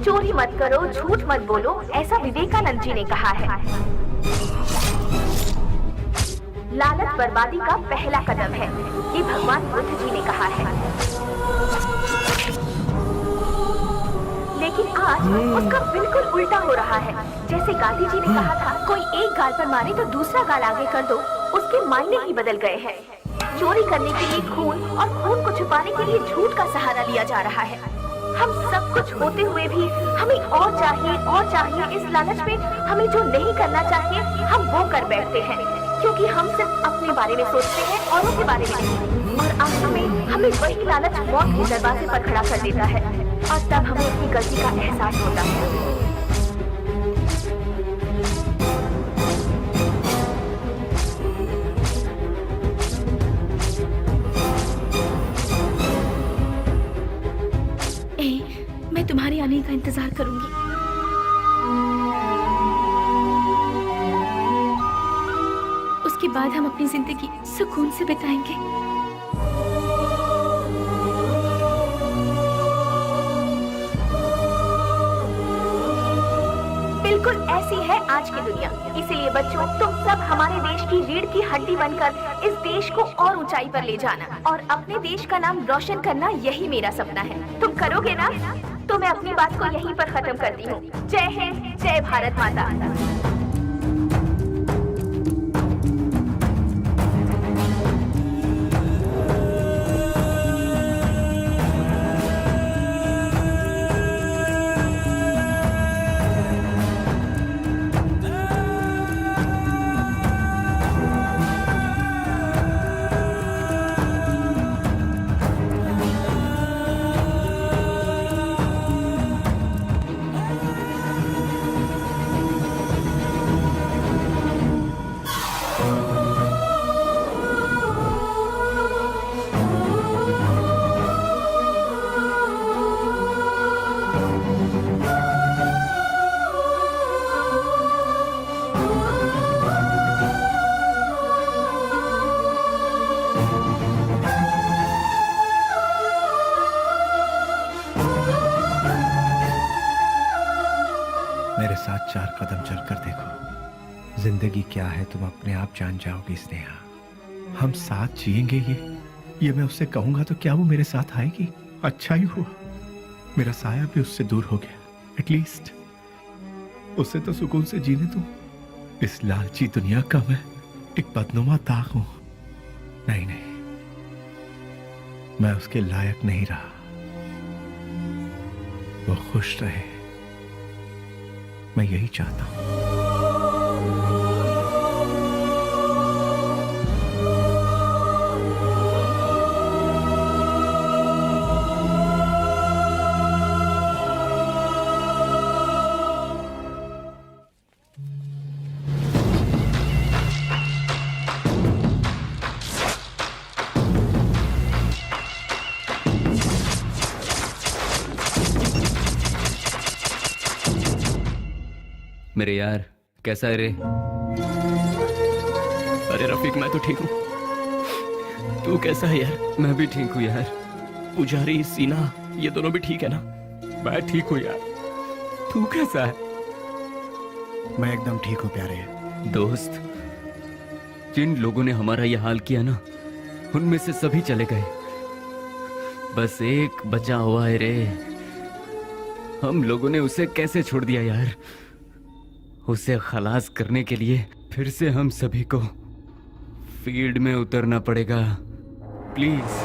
चोरी मत करो, झूठ मत बोलो, ऐसा विवेकानंद जी ने कहा है। लालच बर्बादी का पहला कदम है, ये भगवान बुद्ध जी ने कहा है। लेकिन आज उसका बिल्कुल उल्टा हो रहा है। जैसे गांधी जी ने कहा था, कोई एक गाल पर मारे तो दूसरा गाल आगे कर दो, उसके मायने ही बदल गए हैं। चोरी करने के लिए खून और खून को छुपाने के लिए झूठ का सहारा लिया जा रहा है। हम सब कुछ होते हुए भी हमें और चाहिए। इस लालच में हमें जो नहीं करना चाहिए हम वो कर बैठते हैं, क्योंकि हम सिर्फ अपने बारे में सोचते हैं, औरों के बारे में नहीं। और अंत में हमें वही लालच मौत के दरवाजे पर खड़ा कर देता है, और तब हमें अपनी गलती का एहसास होता है। मैं तुम्हारे आने का इंतजार करूंगी। उसके बाद हम अपनी जिंदगी सुकून से बिताएंगे। बिल्कुल ऐसी है आज की दुनिया। इसीलिए बच्चों, तुम सब हमारे देश की रीढ़ की हड्डी बनकर इस देश को और ऊंचाई पर ले जाना और अपने देश का नाम रोशन करना, यही मेरा सपना है। तुम करोगे ना? तो मैं अपनी बात को यहीं पर खत्म करती हूँ। जय हिंद, जय भारत माता। मेरे साथ 4 कदम चलकर देखो। जिंदगी क्या है तुम अपने आप जान जाओगी स्नेहा। हम साथ जिएंगे ये मैं उससे कहूंगा तो क्या वो मेरे साथ आएगी? अच्छा ही हुआ मेरा साया भी उससे दूर हो गया। एटलीस्ट उससे तो सुकून से जीने दो। इस लालची दुनिया का मैं एक बदनुमा दाग हूं। नहीं, मैं उसके लायक नहीं रहा। वो खुश रहे, मैं यही चाहता हूं। मेरे यार, कैसा है रे? अरे रफीक, मैं तो ठीक हूँ। तू कैसा है यार? मैं भी ठीक हूँ यार। पुजारी, सीना, ये दोनों भी ठीक है ना? मैं ठीक हूँ यार। तू कैसा है? मैं एकदम ठीक हूँ प्यारे। दोस्त, जिन लोगों ने हमारा ये हाल किया ना, उनमें से सभी चले गए। बस एक बचा हुआ है रे। हम लोगों ने उसे कैसे छोड़ दिया यार? उसे खलास करने के लिए फिर से हम सभी को फील्ड में उतरना पड़ेगा। प्लीज।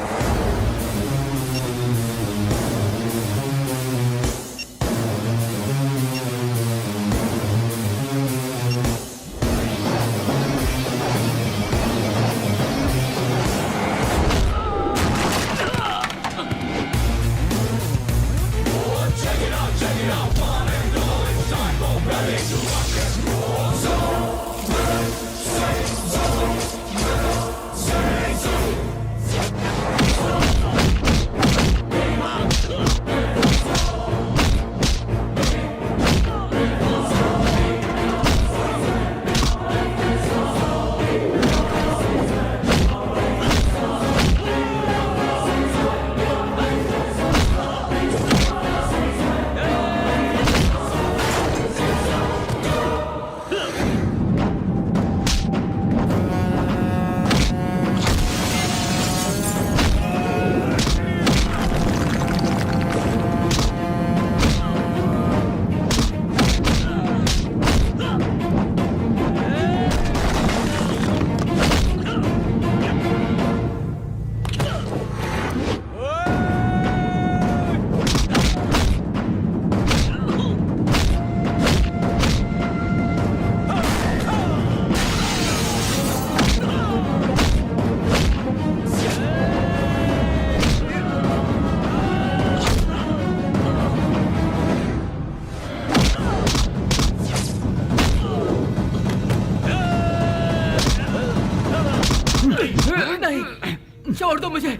नहीं, छोड़ दो मुझे,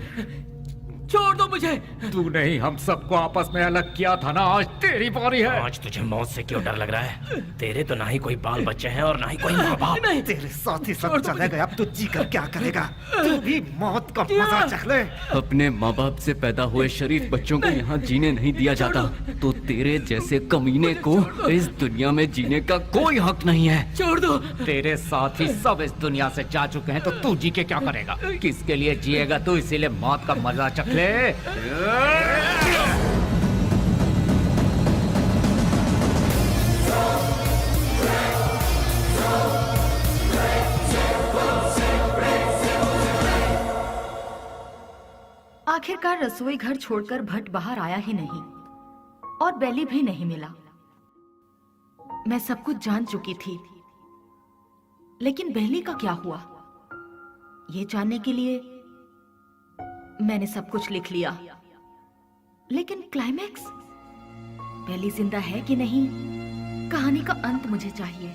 छोड़ दो मुझे। तू नहीं हम सबको आपस में अलग किया था ना, आज तेरी बारी है। आज तुझे मौत से क्यों डर लग रहा है? तेरे तो ना ही कोई बाल बच्चे हैं और ना ही कोई माँ बाप। तेरे साथ ही सब चले गए, अब तू जी कर क्या करेगा? तू भी मौत का मजा चख ले। अपने माँ बाप से पैदा हुए शरीफ बच्चों को यहाँ जीने नहीं दिया जाता, तो तेरे जैसे कमीने को इस दुनिया में जीने का कोई हक नहीं है। छोड़ दो। तेरे साथ ही सब इस दुनिया से जा चुके हैं, तो तू जी के क्या करेगा? किसके लिए जिएगा तू? इसीलिए मौत का मजा चख ले। आखिरकार रसोई घर छोड़कर भट्ट बाहर आया ही नहीं और बेली भी नहीं मिला। मैं सब कुछ जान चुकी थी, लेकिन बेली का क्या हुआ, ये जानने के लिए मैंने सब कुछ लिख लिया। लेकिन क्लाइमैक्स, बेली जिंदा है कि नहीं, कहानी का अंत मुझे चाहिए।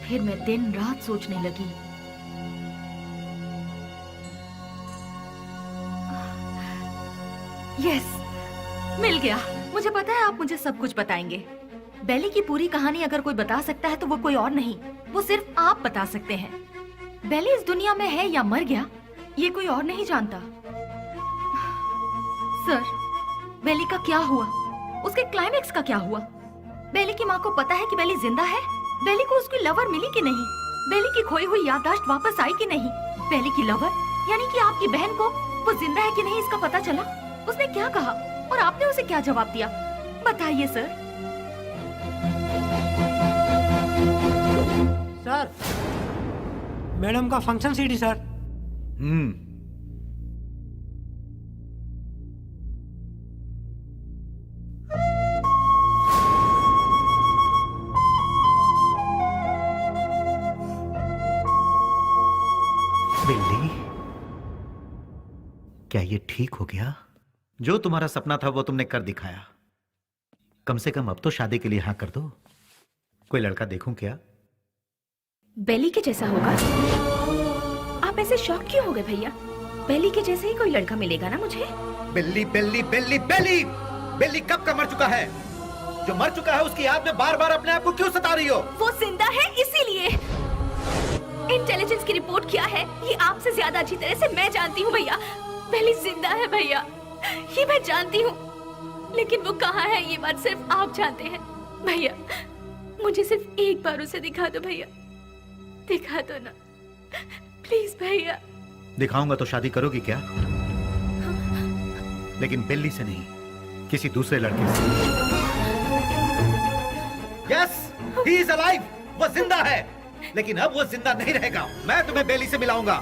फिर मैं दिन रात सोचने लगी। यस, मिल गया। मुझे पता है आप मुझे सब कुछ बताएंगे। बेली की पूरी कहानी अगर कोई बता सकता है तो वो कोई और नहीं, वो सिर्फ आप बता सकते हैं। बेली इस दुनिया में है या मर गया, ये कोई और नहीं जानता। सर, बेली का क्या हुआ? उसके क्लाइमैक्स का क्या हुआ? बेली की माँ को पता है कि बेली जिंदा है? बेली को उसकी लवर मिली कि नहीं? बेली की खोई हुई याददाश्त वापस आई कि नहीं? बेली की लवर यानी कि आपकी बहन को वो जिंदा है कि नहीं इसका पता चला? उसने क्या कहा और आपने उसे क्या जवाब दिया? बताइए सर। सर, मैडम का फंक्शन सीडी सर। बिल्ली, क्या ये ठीक हो गया? जो तुम्हारा सपना था वो तुमने कर दिखाया। कम से कम अब तो शादी के लिए हाँ कर दो। कोई लड़का देखूं क्या? बेली के जैसा होगा? आप ऐसे शॉक क्यों हो गए भैया? बेली के जैसे ही कोई लड़का मिलेगा ना मुझे। बिल्ली बिल्ली बिल्ली बिल्ली बिल्ली कब का मर चुका है? जो मर चुका है उसकी याद में बार बार अपने आप को क्यों सता रही हो? वो जिंदा है इसीलिए। इंटेलिजेंस की रिपोर्ट क्या है ये आपसे ज्यादा अच्छी तरह से मैं जानती हूँ भैया। बेली जिंदा है भैया, ये मैं जानती हूँ, लेकिन वो कहाँ है ये बात सिर्फ आप जानते हैं। भैया मुझे सिर्फ एक बार उसे दिखा दो भैया, दिखा दो ना प्लीज भैया। दिखाऊंगा तो शादी करोगी क्या? लेकिन बिल्ली से नहीं, किसी दूसरे लड़के से। यस, ही इज अलाइव, वो जिंदा है, लेकिन अब वो जिंदा नहीं रहेगा। मैं तुम्हें बेली से मिलाऊंगा।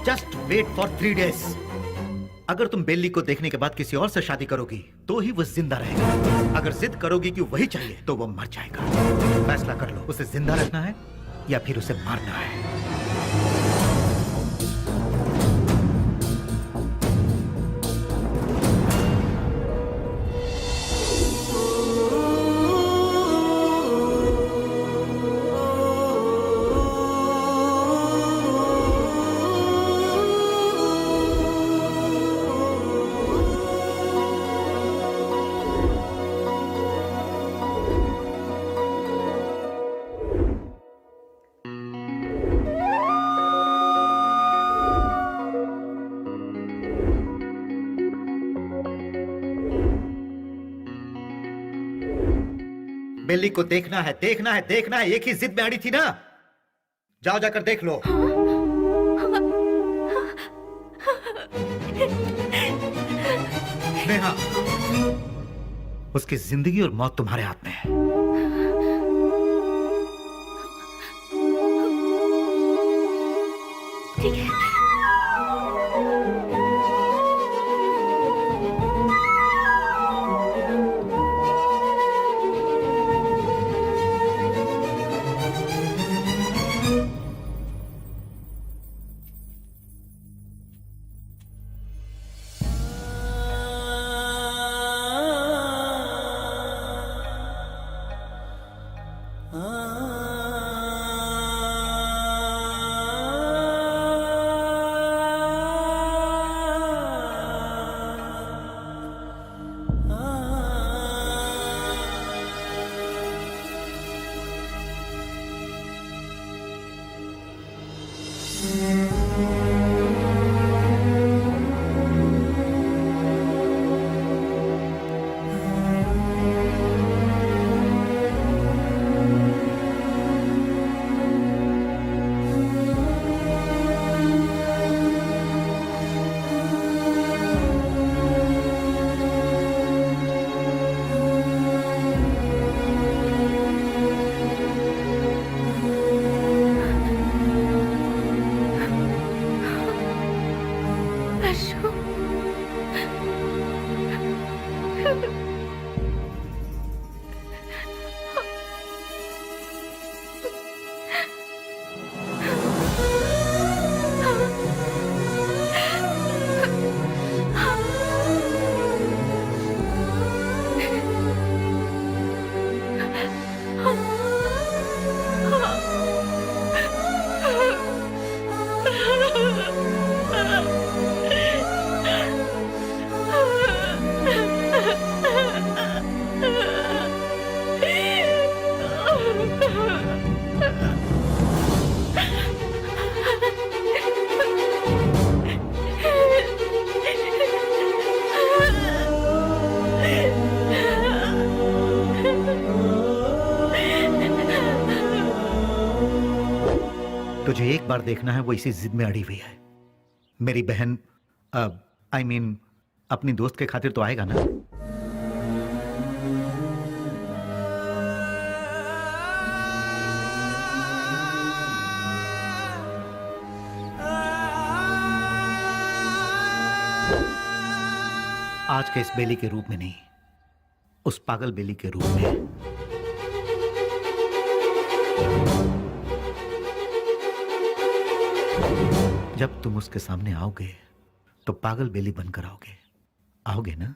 Just wait for 3 days। अगर तुम बेली को देखने के बाद किसी और से शादी करोगी तो ही वो जिंदा रहेगा। अगर जिद करोगी कि वही चाहिए तो वो मर जाएगा। फैसला कर लो, उसे जिंदा रखना है या फिर उसे मारना है। बेली को देखना है, देखना है, देखना है। एक ही जिद में अड़ी थी ना। जाओ जाकर देख लो। नेहा, उसकी जिंदगी और मौत तुम्हारे हाथ में है। ठीक है। तुझे एक बार देखना है, वो इसी जिद में अड़ी हुई है। मेरी बहन I mean, अपनी दोस्त के खातिर तो आएगा ना? आज के इस बेली के रूप में नहीं, उस पागल बेली के रूप में। जब तुम उसके सामने आओगे तो पागल बेली बनकर आओगे, आओगे ना?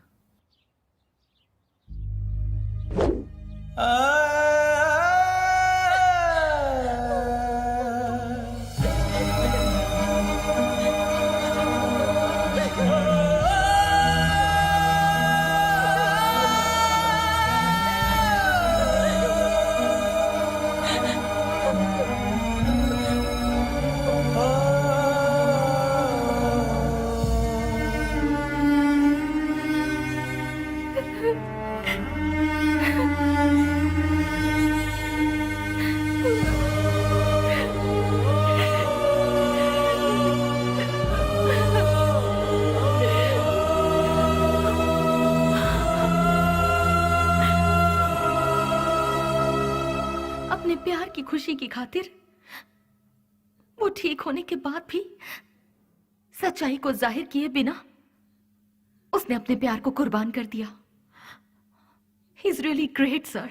प्यार की खुशी की खातिर वो ठीक होने के बाद भी सच्चाई को जाहिर किए बिना उसने अपने प्यार को कुर्बान कर दिया। He is really great sir,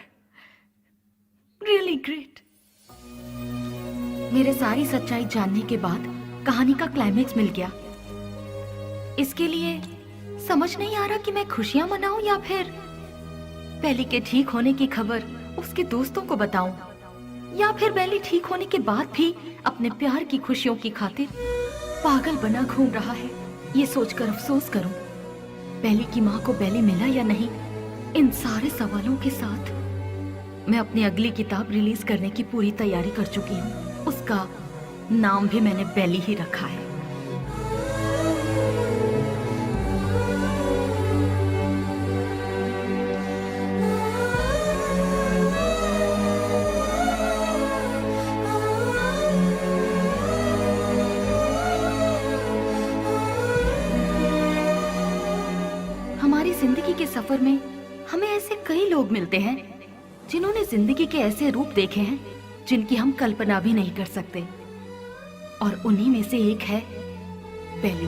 really great. मेरे सारी सच्चाई जानने के बाद कहानी का क्लाइमेक्स मिल गया। इसके लिए समझ नहीं आ रहा कि मैं खुशियां मनाऊं या फिर बेली के ठीक होने की खबर उसके दोस्तों को बताऊं, या फिर बेली ठीक होने के बाद भी अपने प्यार की खुशियों की खातिर पागल बना घूम रहा है। ये सोचकर अफसोस करूं बेली की माँ को बेली मिला या नहीं। इन सारे सवालों के साथ मैं अपनी अगली किताब रिलीज करने की पूरी तैयारी कर चुकी हूँ। उसका नाम भी मैंने बेली ही रखा है। जिंदगी के सफर में हमें ऐसे कई लोग मिलते हैं जिन्होंने जिंदगी के ऐसे रूप देखे हैं जिनकी हम कल्पना भी नहीं कर सकते, और उन्हीं में से एक है बेली।